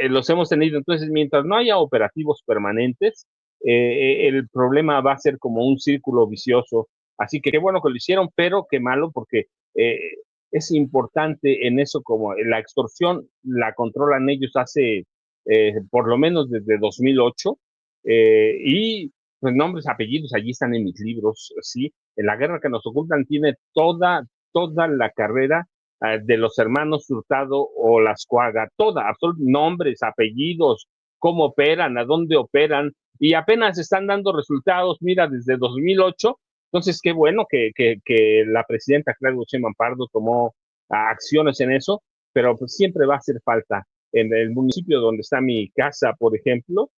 los hemos tenido. Entonces, mientras no haya operativos permanentes, el problema va a ser como un círculo vicioso. Así que qué bueno que lo hicieron, pero qué malo, porque eh, es importante en eso, como la extorsión la controlan ellos hace por lo menos desde 2008, y pues nombres, apellidos, allí están en mis libros, ¿sí? En La guerra que nos ocultan tiene toda la carrera de los hermanos Hurtado o Lascuaga, nombres, apellidos, cómo operan, a dónde operan, y apenas están dando resultados, mira, desde 2008. Entonces, qué bueno que la presidenta Claudia Sheinbaum Pardo tomó acciones en eso, pero pues siempre va a hacer falta. En el municipio donde está mi casa, por ejemplo,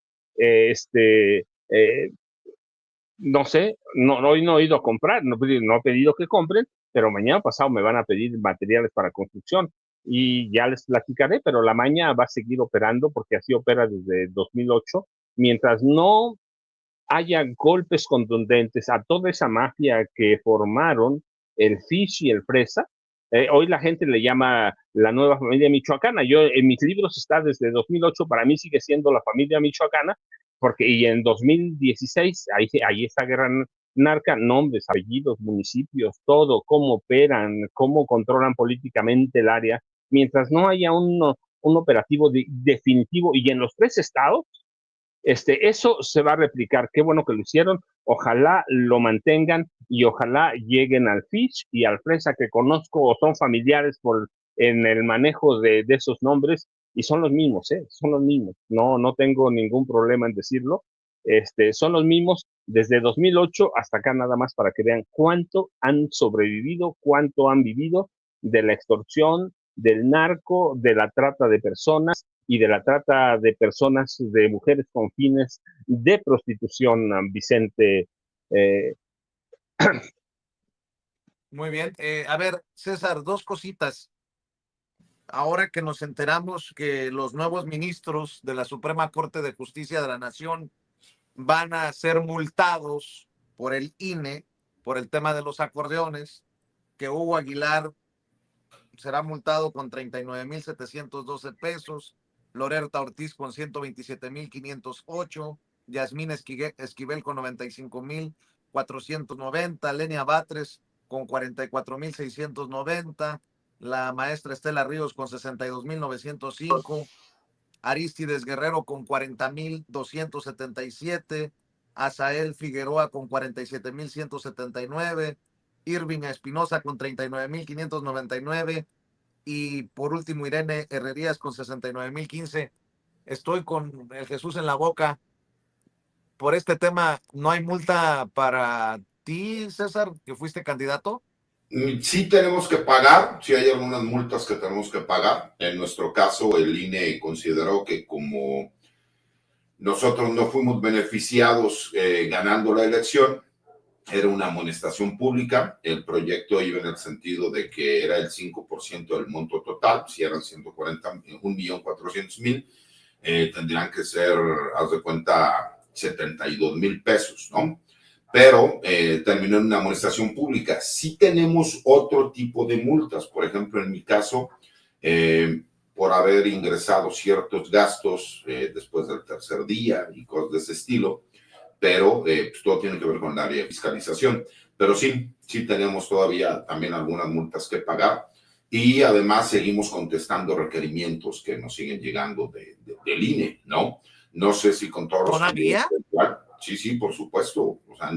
no sé, hoy no he ido a comprar, no he pedido que compren, pero mañana pasado me van a pedir materiales para construcción y ya les platicaré, pero la maña va a seguir operando porque así opera desde 2008, mientras no haya golpes contundentes a toda esa mafia que formaron el Fish y el Fresa. Hoy la gente le llama la nueva familia michoacana. Yo en mis libros está desde 2008, para mí sigue siendo la familia michoacana, y en 2016, ahí está Guerra Narca, nombres, apellidos, municipios, todo, cómo operan, cómo controlan políticamente el área. Mientras no haya un operativo definitivo y en los 3 estados. Eso se va a replicar. Qué bueno que lo hicieron. Ojalá lo mantengan y ojalá lleguen al Fish y al Fresa, que conozco o son familiares en el manejo de esos nombres, y son los mismos, son los mismos. No tengo ningún problema en decirlo. Son los mismos desde 2008 hasta acá, nada más para que vean cuánto han sobrevivido, cuánto han vivido de la extorsión, del narco, de la trata de personas y de la trata de personas, de mujeres con fines de prostitución, Vicente. Muy bien. A ver, César, 2 cositas. Ahora que nos enteramos que los nuevos ministros de la Suprema Corte de Justicia de la Nación van a ser multados por el INE, por el tema de los acordeones, que Hugo Aguilar será multado con 39,712 pesos, Loretta Ortiz con 127,508, Yasmín Esquivel con 95,490, Lenia Batres con 44,690, la maestra Estela Ríos con 62,905, Aristides Guerrero con 40,277, Asael Figueroa con 47,179, Irving Espinosa con 39,599 y por último Irene Herrerías con 69,015. Estoy con el Jesús en la boca. Por este tema, ¿no hay multa para ti, César, que fuiste candidato? Sí tenemos que pagar, sí hay algunas multas que tenemos que pagar. En nuestro caso, el INE consideró que como nosotros no fuimos beneficiados ganando la elección, era una amonestación pública. El proyecto iba en el sentido de que era el 5% del monto total. Si eran 1,400,000, tendrían que ser, haz de cuenta, 72,000 pesos, ¿no? Pero terminó en una amonestación pública. Sí tenemos otro tipo de multas. Por ejemplo, en mi caso, por haber ingresado ciertos gastos después del tercer día y cosas de ese estilo, pero pues todo tiene que ver con el área de fiscalización. Pero sí tenemos todavía también algunas multas que pagar y además seguimos contestando requerimientos que nos siguen llegando del INE, ¿no? No sé si con todos los... ¿Todavía? Sí, por supuesto. O sea,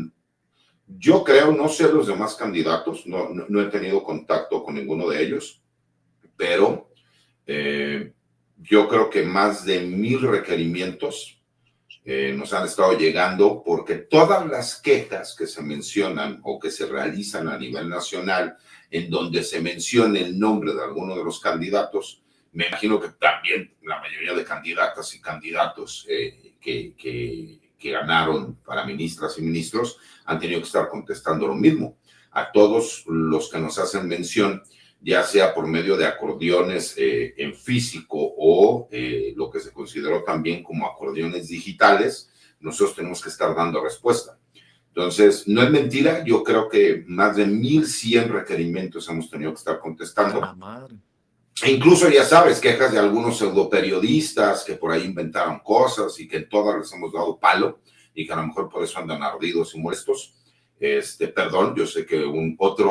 yo creo, no sé los demás candidatos, no he tenido contacto con ninguno de ellos, pero yo creo que más de 1,000 requerimientos nos han estado llegando, porque todas las quejas que se mencionan o que se realizan a nivel nacional en donde se menciona el nombre de alguno de los candidatos, me imagino que también la mayoría de candidatas y candidatos que ganaron para ministras y ministros han tenido que estar contestando lo mismo. A todos los que nos hacen mención, ya sea por medio de acordeones en físico o lo que se consideró también como acordeones digitales, nosotros tenemos que estar dando respuesta. Entonces, no es mentira, yo creo que más de 1,100 requerimientos hemos tenido que estar contestando. ¡La madre! E incluso, ya sabes, quejas de algunos pseudoperiodistas que por ahí inventaron cosas y que en todas les hemos dado palo y que a lo mejor por eso andan ardidos y molestos. Perdón, yo sé que otro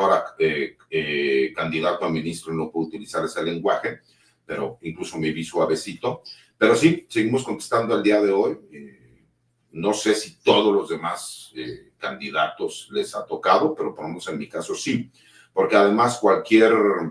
candidato a ministro no puede utilizar ese lenguaje, pero incluso me vi suavecito. Pero sí, seguimos contestando al día de hoy. No sé si todos los demás candidatos les ha tocado, pero por lo menos en mi caso sí. Porque además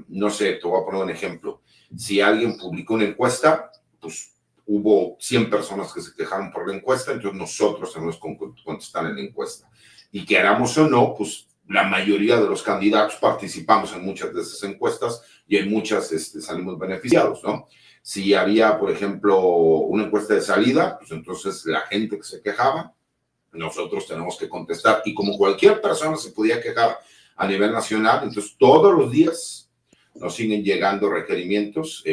no sé, te voy a poner un ejemplo. Si alguien publicó una encuesta, pues hubo 100 personas que se quejaron por la encuesta, entonces nosotros tenemos que contestar en la encuesta. Y queramos o no, pues la mayoría de los candidatos participamos en muchas de esas encuestas y en muchas salimos beneficiados, ¿no? Si había, por ejemplo, una encuesta de salida, pues entonces la gente que se quejaba, nosotros tenemos que contestar. Y como cualquier persona se podía quejar a nivel nacional, entonces todos los días nos siguen llegando requerimientos.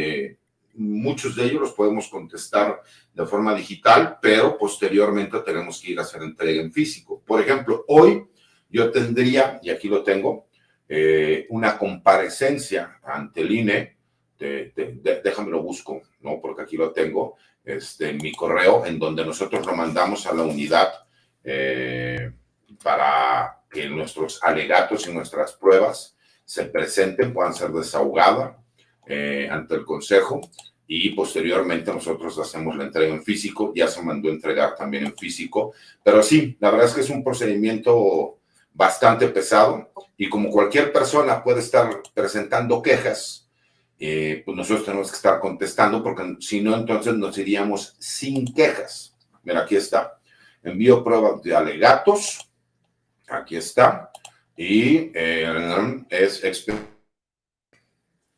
Muchos de ellos los podemos contestar de forma digital, pero posteriormente tenemos que ir a hacer entrega en físico. Por ejemplo, hoy yo tendría, y aquí lo tengo, una comparecencia ante el INE. Déjame lo busco, ¿no? Porque aquí lo tengo, en mi correo, en donde nosotros lo mandamos a la unidad para que nuestros alegatos y nuestras pruebas se presenten, puedan ser desahogadas ante el Consejo. y posteriormente nosotros hacemos la entrega en físico, ya se mandó a entregar también en físico, pero sí, la verdad es que es un procedimiento bastante pesado y como cualquier persona puede estar presentando quejas, pues nosotros tenemos que estar contestando porque si no, entonces nos iríamos sin quejas. Mira, aquí está. Envío pruebas de alegatos. Aquí está. Y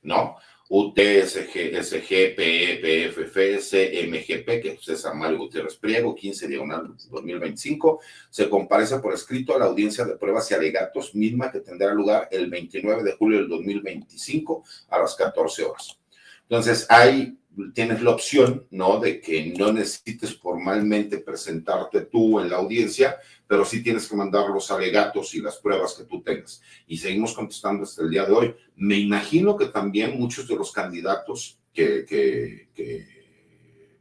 ¿no? UTSG, SG, PE, PFF, CMGP, que es César Mario Gutiérrez Priego, 15/2025, se comparece por escrito a la audiencia de pruebas y alegatos misma que tendrá lugar el 29 de julio del 2025 a las 14 horas. Entonces, ahí tienes la opción, ¿no? De que no necesites formalmente presentarte tú en la audiencia, pero sí tienes que mandar los alegatos y las pruebas que tú tengas. Y seguimos contestando hasta el día de hoy. Me imagino que también muchos de los candidatos que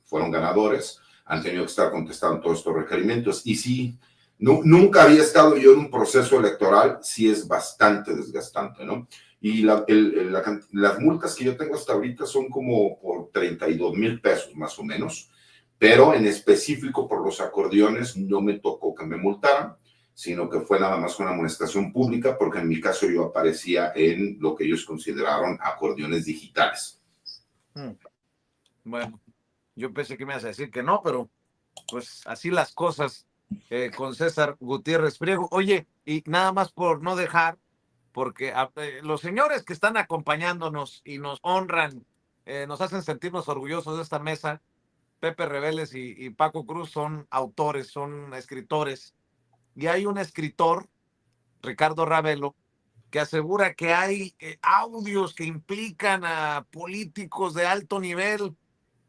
fueron ganadores han tenido que estar contestando todos estos requerimientos. Y sí, nunca había estado yo en un proceso electoral, sí es bastante desgastante, ¿no? Y las multas que yo tengo hasta ahorita son como por 32,000 pesos más o menos, pero en específico por los acordeones no me tocó que me multaran, sino que fue nada más una amonestación pública, porque en mi caso yo aparecía en lo que ellos consideraron acordeones digitales. Bueno, yo pensé que me ibas a decir que no, pero pues así las cosas con César Gutiérrez Priego. Oye, y nada más por no dejar, porque los señores que están acompañándonos y nos honran, nos hacen sentirnos orgullosos de esta mesa, Pepe Reveles y Paco Cruz son autores, son escritores, y hay un escritor, Ricardo Ravelo, que asegura que hay audios que implican a políticos de alto nivel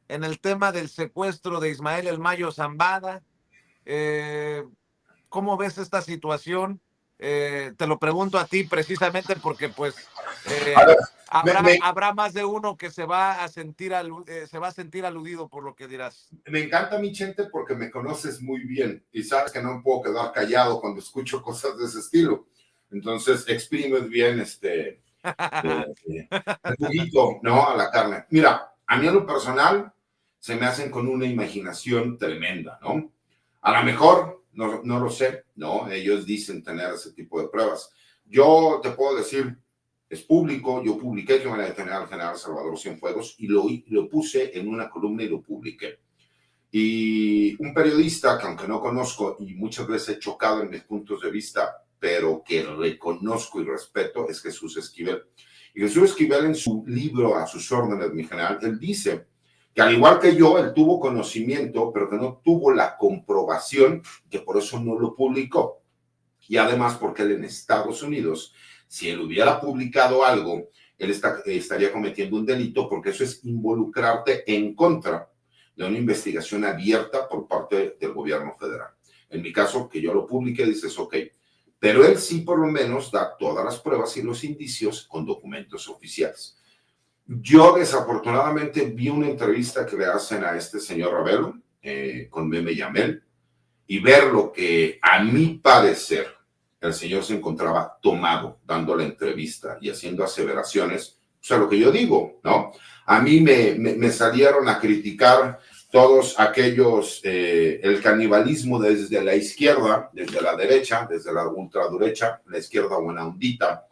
en el tema del secuestro de Ismael El Mayo Zambada. ¿Cómo ves esta situación? Te lo pregunto a ti precisamente porque pues habrá más de uno que se va a sentir aludido por lo que dirás. Me encanta, mi Chente, porque me conoces muy bien y sabes que no puedo quedar callado cuando escucho cosas de ese estilo. Entonces, exprimes bien el juguito, ¿no? A la carne. Mira, a mí en lo personal se me hacen con una imaginación tremenda, ¿no? A lo mejor, no lo sé, ¿no? Ellos dicen tener ese tipo de pruebas. Yo te puedo decir, es público, yo publiqué que van a detener al general Salvador Cienfuegos y lo puse en una columna y lo publiqué. Y un periodista que aunque no conozco y muchas veces he chocado en mis puntos de vista, pero que reconozco y respeto, es Jesús Esquivel. Y Jesús Esquivel en su libro A sus órdenes, mi general, él dice que al igual que yo, él tuvo conocimiento, pero que no tuvo la comprobación, que por eso no lo publicó. Y además porque él en Estados Unidos, si él hubiera publicado algo, él estaría cometiendo un delito, porque eso es involucrarte en contra de una investigación abierta por parte del gobierno federal. En mi caso, que yo lo publiqué, dices, ok, pero él sí por lo menos da todas las pruebas y los indicios con documentos oficiales. Yo desafortunadamente vi una entrevista que le hacen a este señor Ravelo con Meme Yamel y ver lo que a mi parecer el señor se encontraba tomado dando la entrevista y haciendo aseveraciones, o sea, lo que yo digo, ¿no? A mí me salieron a criticar todos aquellos, el canibalismo desde la izquierda, desde la derecha, desde la ultraderecha, la izquierda buena ondita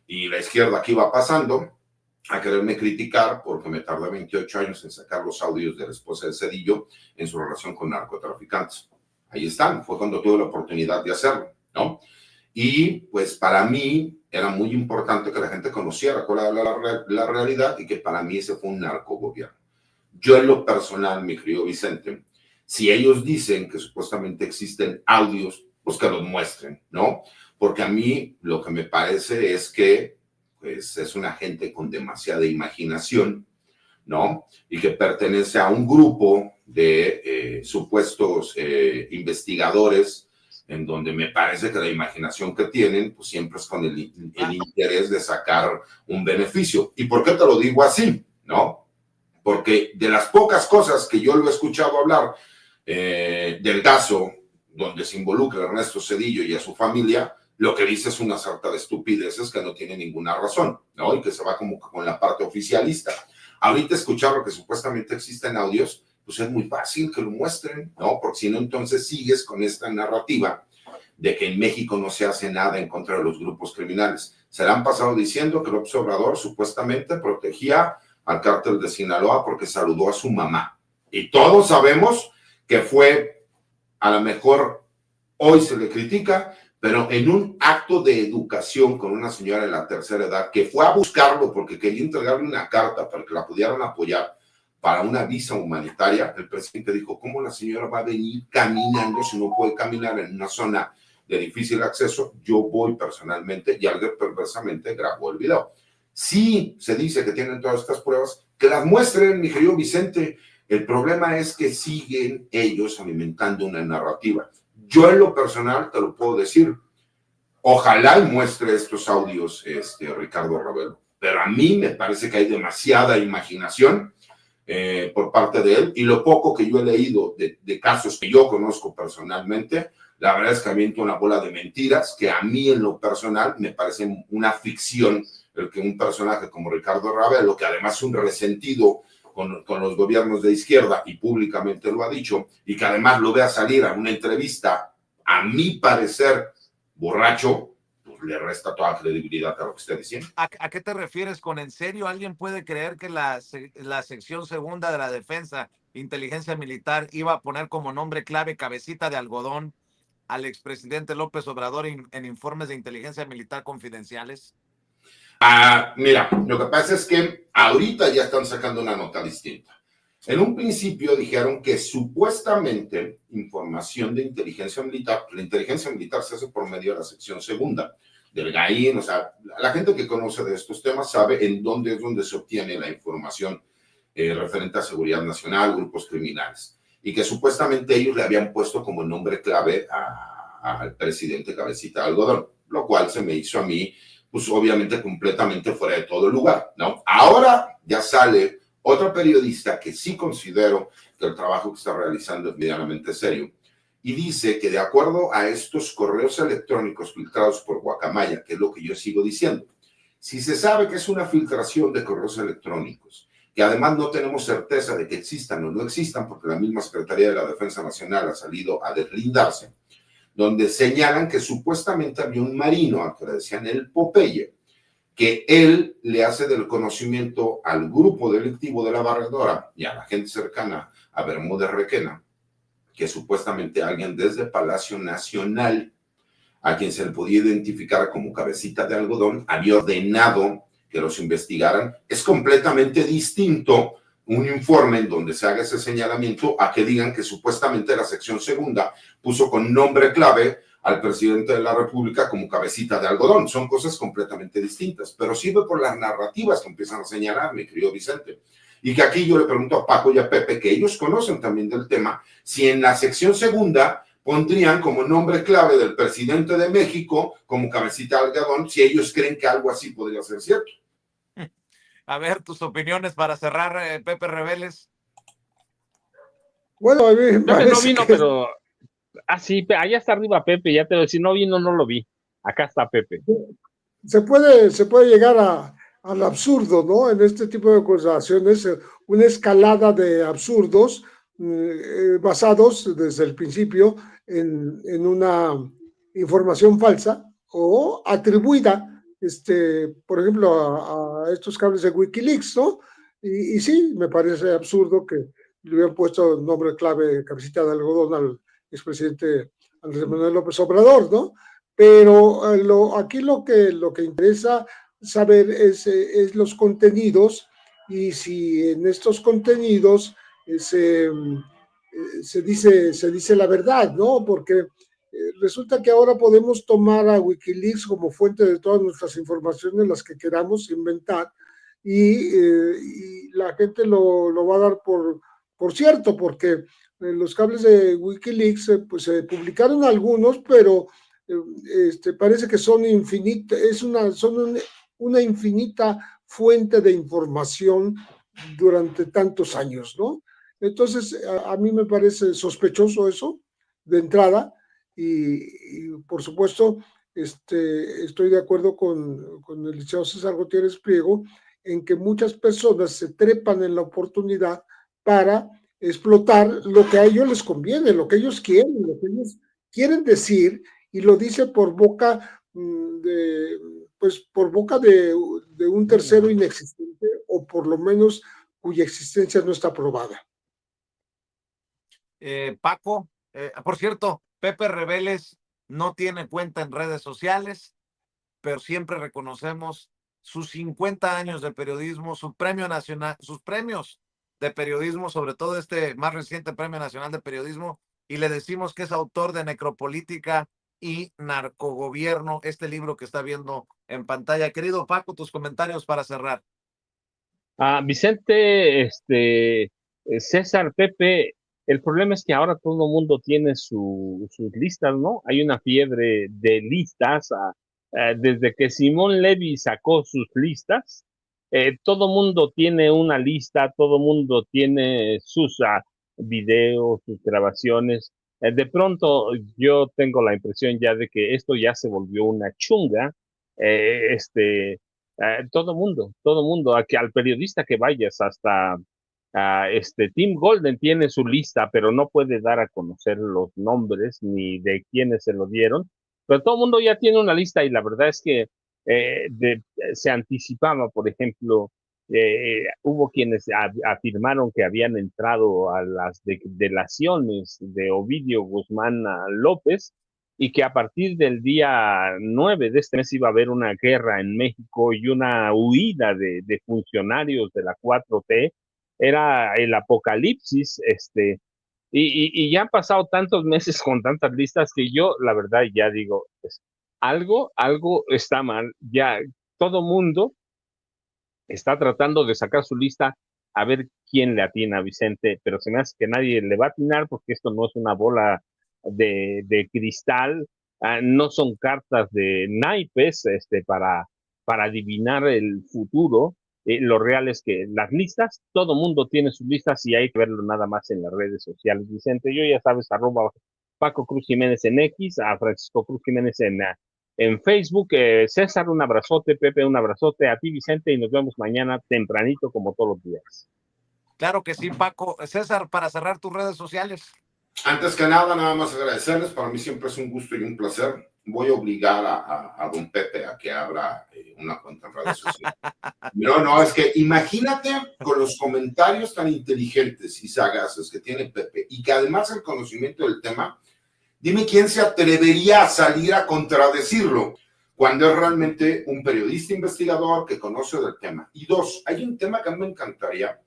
y la izquierda que iba pasando, a quererme criticar porque me tardé 28 años en sacar los audios de la esposa de Zedillo en su relación con narcotraficantes. Ahí están, fue cuando tuve la oportunidad de hacerlo, ¿no? Y pues para mí era muy importante que la gente conociera cuál era la realidad y que para mí ese fue un narcogobierno. Yo en lo personal, mi querido Vicente, si ellos dicen que supuestamente existen audios, pues que los muestren, ¿no? Porque a mí lo que me parece es que pues, es una gente con demasiada imaginación, ¿no? Y que pertenece a un grupo de supuestos investigadores en donde me parece que la imaginación que tienen, pues siempre es con el interés de sacar un beneficio. ¿Y por qué te lo digo así? ¿No? Porque de las pocas cosas que yo lo he escuchado hablar del caso donde se involucra Ernesto Zedillo y a su familia, lo que dice es una sarta de estupideces que no tiene ninguna razón, ¿no? Y que se va como con la parte oficialista. Ahorita escuchar lo que supuestamente existe en audios, pues es muy fácil que lo muestren, ¿no? Porque si no, entonces sigues con esta narrativa de que en México no se hace nada en contra de los grupos criminales. Se le han pasado diciendo que López Obrador supuestamente protegía al cártel de Sinaloa porque saludó a su mamá. Y todos sabemos que fue, a lo mejor hoy se le critica, pero en un acto de educación con una señora de la tercera edad que fue a buscarlo porque quería entregarle una carta para que la pudieran apoyar para una visa humanitaria, el presidente dijo, ¿cómo la señora va a venir caminando si no puede caminar en una zona de difícil acceso? Yo voy personalmente y alguien perversamente grabó el video. Sí, se dice que tienen todas estas pruebas, que las muestren, mi querido Vicente. El problema es que siguen ellos alimentando una narrativa. Yo en lo personal te lo puedo decir, ojalá y muestre estos audios Ricardo Ravelo, pero a mí me parece que hay demasiada imaginación por parte de él, y lo poco que yo he leído de casos que yo conozco personalmente, la verdad es que avienta una bola de mentiras que a mí en lo personal me parece una ficción el que un personaje como Ricardo Ravelo, que además es un resentido con los gobiernos de izquierda y públicamente lo ha dicho, y que además lo vea salir a una entrevista, a mi parecer, borracho, pues le resta toda credibilidad a lo que está diciendo. ¿A qué te refieres con en serio? ¿Alguien puede creer que la sección segunda de la defensa, inteligencia militar, iba a poner como nombre clave cabecita de algodón al expresidente López Obrador en informes de inteligencia militar confidenciales? Mira, lo que pasa es que ahorita ya están sacando una nota distinta. En un principio dijeron que supuestamente información de inteligencia militar, la inteligencia militar se hace por medio de la sección segunda del GAIN, o sea, la gente que conoce de estos temas sabe en dónde es donde se obtiene la información referente a seguridad nacional, grupos criminales, y que supuestamente ellos le habían puesto como nombre clave al presidente Cabecita de Algodón, lo cual se me hizo a mí, pues obviamente completamente fuera de todo lugar, ¿no? Ahora ya sale otra periodista que sí considero que el trabajo que está realizando es medianamente serio, y dice que de acuerdo a estos correos electrónicos filtrados por Guacamaya, que es lo que yo sigo diciendo, si se sabe que es una filtración de correos electrónicos, que además no tenemos certeza de que existan o no existan, porque la misma Secretaría de la Defensa Nacional ha salido a deslindarse, donde señalan que supuestamente había un marino, al que le decían el Popeye, que él le hace del conocimiento al grupo delictivo de la Barredora y a la gente cercana a Bermúdez Requena, que supuestamente alguien desde Palacio Nacional, a quien se le podía identificar como Cabecita de Algodón, había ordenado que los investigaran. Es completamente distinto un informe en donde se haga ese señalamiento a que digan que supuestamente la sección segunda puso con nombre clave al presidente de la República como Cabecita de Algodón. Son cosas completamente distintas, pero sirve por las narrativas que empiezan a señalar, mi querido Vicente. Y que aquí yo le pregunto a Paco y a Pepe, que ellos conocen también del tema, si en la sección segunda pondrían como nombre clave del presidente de México como Cabecita de Algodón, si ellos creen que algo así podría ser cierto. A ver, tus opiniones para cerrar, Pepe Reveles. Bueno, a mí me Pepe no parece vino, que pero... sí, allá está arriba Pepe, ya te lo decía, no vino, no lo vi. Acá está Pepe. se puede llegar al absurdo, ¿no? En este tipo de conversaciones, una escalada de absurdos basados desde el principio en una información falsa o atribuida, por ejemplo, a estos cables de Wikileaks, ¿no? Y sí, me parece absurdo que le hubieran puesto el nombre clave Cabecita de Algodón al expresidente Andrés Manuel López Obrador, ¿no? Pero aquí lo que interesa saber es los contenidos, y si en estos contenidos se dice la verdad, ¿no? Porque resulta que ahora podemos tomar a Wikileaks como fuente de todas nuestras informaciones, las que queramos inventar, y la gente lo va a dar por cierto, porque los cables de Wikileaks pues se publicaron algunos, pero parece que son infinitas, son una infinita fuente de información durante tantos años, ¿no? Entonces, a mí me parece sospechoso eso de entrada, y por supuesto, estoy de acuerdo con el licenciado César Gutiérrez Priego, en que muchas personas se trepan en la oportunidad para explotar lo que a ellos les conviene, lo que ellos quieren decir, y lo dice por boca de un tercero inexistente, o por lo menos cuya existencia no está probada. Paco, por cierto, Pepe Reveles no tiene cuenta en redes sociales, pero siempre reconocemos sus 50 años de periodismo, su premio nacional, sus premios de periodismo, sobre todo este más reciente Premio Nacional de Periodismo, y le decimos que es autor de Necropolítica y Narcogobierno, este libro que está viendo en pantalla. Querido Paco, tus comentarios para cerrar. Vicente, César, Pepe, el problema es que ahora todo el mundo tiene sus listas, ¿no? Hay una fiebre de listas. Desde que Simón Levy sacó sus listas, todo mundo tiene una lista, todo mundo tiene sus videos, sus grabaciones. De pronto yo tengo la impresión ya de que esto ya se volvió una chunga. Todo mundo, al periodista que vayas, hasta Tim Golden tiene su lista, pero no puede dar a conocer los nombres ni de quiénes se lo dieron, pero todo el mundo ya tiene una lista, y la verdad es que se anticipaba. Por ejemplo, hubo quienes afirmaron que habían entrado a las delaciones de Ovidio Guzmán López, y que a partir del día 9 de este mes iba a haber una guerra en México y una huida de funcionarios de la 4T. Era el apocalipsis, y ya han pasado tantos meses con tantas listas que yo, la verdad, ya digo, pues, algo está mal. Ya todo mundo está tratando de sacar su lista a ver quién le atina a Vicente, pero se me hace que nadie le va a atinar, porque esto no es una bola de cristal, no son cartas de naipes para adivinar el futuro. Lo real es que las listas, todo mundo tiene sus listas, y hay que verlo nada más en las redes sociales. Vicente, yo ya sabes, @ Paco Cruz Jiménez en X, a Francisco Cruz Jiménez en Facebook. César, un abrazote. Pepe, un abrazote. A ti, Vicente, y nos vemos mañana tempranito como todos los días. Claro que sí, Paco. César, para cerrar tus redes sociales. Antes que nada más agradecerles. Para mí siempre es un gusto y un placer. Voy a obligar a don Pepe a que abra una cuenta en redes sociales. No, es que imagínate con los comentarios tan inteligentes y sagaces que tiene Pepe, y que además el conocimiento del tema. Dime quién se atrevería a salir a contradecirlo cuando es realmente un periodista investigador que conoce del tema. Y dos, hay un tema que a mí me encantaría,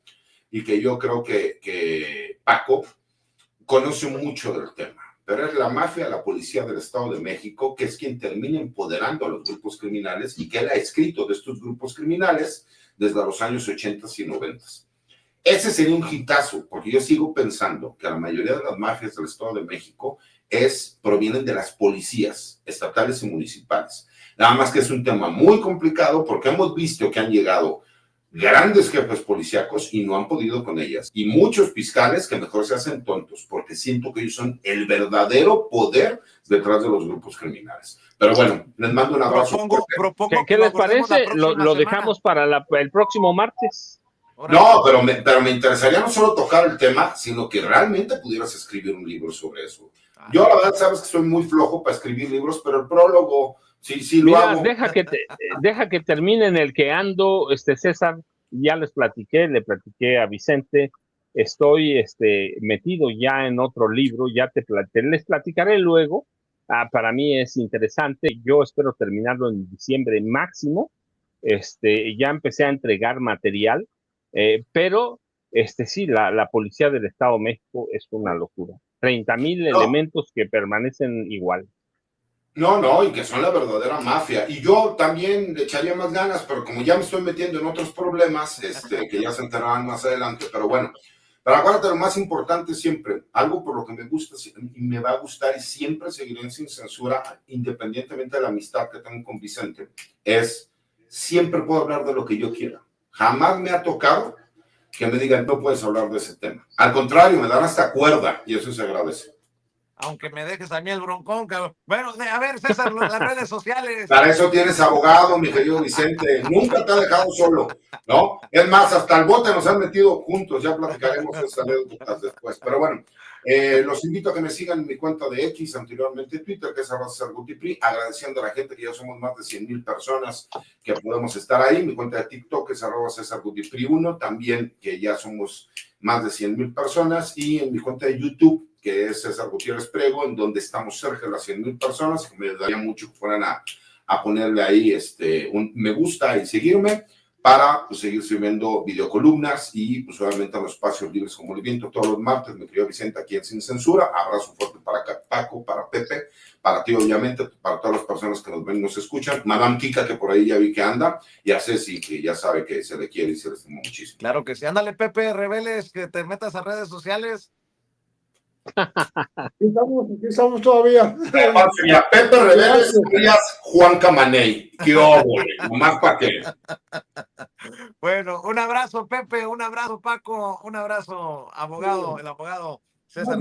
y que yo creo que Paco conoce mucho del tema, pero es la mafia, la policía del Estado de México, que es quien termina empoderando a los grupos criminales, y que él ha escrito de estos grupos criminales desde los años 80 y 90. Ese sería un hitazo, porque yo sigo pensando que la mayoría de las mafias del Estado de México provienen de las policías estatales y municipales. Nada más que es un tema muy complicado, porque hemos visto que han llegado grandes jefes policíacos y no han podido con ellas, y muchos fiscales que mejor se hacen tontos, porque siento que ellos son el verdadero poder detrás de los grupos criminales. Pero bueno, les mando un abrazo. Propongo ¿Qué les parece? Lo dejamos para el próximo martes. No, pero me interesaría no solo tocar el tema, sino que realmente pudieras escribir un libro sobre eso. Yo la verdad, sabes que soy muy flojo para escribir libros, pero el prólogo sí lo hago. Deja que termine en el que ando, César. Ya le platiqué a Vicente. Estoy metido ya en otro libro, les platicaré luego. Para mí es interesante. Yo espero terminarlo en diciembre máximo. Ya empecé a entregar material, pero sí, la policía del Estado de México es una locura. 30,000 elementos que permanecen igual. No, y que son la verdadera mafia. Y yo también le echaría más ganas, pero como ya me estoy metiendo en otros problemas, que ya se enterarán más adelante. Pero bueno, pero acuérdate, lo más importante siempre, algo por lo que me gusta y me va a gustar, y siempre seguiré sin censura, independientemente de la amistad que tengo con Vicente, siempre puedo hablar de lo que yo quiera. Jamás me ha tocado que me digan, no puedes hablar de ese tema. Al contrario, me dan hasta cuerda, y eso se agradece. Aunque me dejes a mí el broncón, cabrón. Bueno, a ver, César, las redes sociales. Para eso tienes abogado, mi querido Vicente. Nunca te ha dejado solo, ¿no? Es más, hasta el bote nos han metido juntos. Ya platicaremos esas anécdotas después. Pero bueno, los invito a que me sigan en mi cuenta de X, anteriormente Twitter, que es @CesarGutiPri, agradeciendo a la gente que ya somos más de 100,000 personas que podemos estar ahí. Mi cuenta de TikTok es @CesarGutiPri1, también que ya somos más de 100,000 personas. Y en mi cuenta de YouTube, que es César Gutiérrez Prego, en donde estamos cerca de las 100,000 personas, que me daría mucho que fueran a ponerle ahí un me gusta y seguirme para pues, seguir subiendo videocolumnas y pues obviamente a los espacios libres como el viento todos los martes. Mi querido Vicente aquí en Sin Censura. Abrazo fuerte para Paco, para Pepe, para ti obviamente, para todas las personas que nos ven y nos escuchan. Madame Kika, que por ahí ya vi que anda, y a Ceci, que ya sabe que se le quiere y se le estima muchísimo. Claro que sí. Ándale, Pepe, reveles, que te metas a redes sociales. Aquí estamos todavía. Mira, Pepe Reveles, alias Juan Camaney. ¡Qué óvole! Nomás para qué. Bueno, un abrazo, Pepe, un abrazo, Paco, un abrazo, abogado, el abogado César.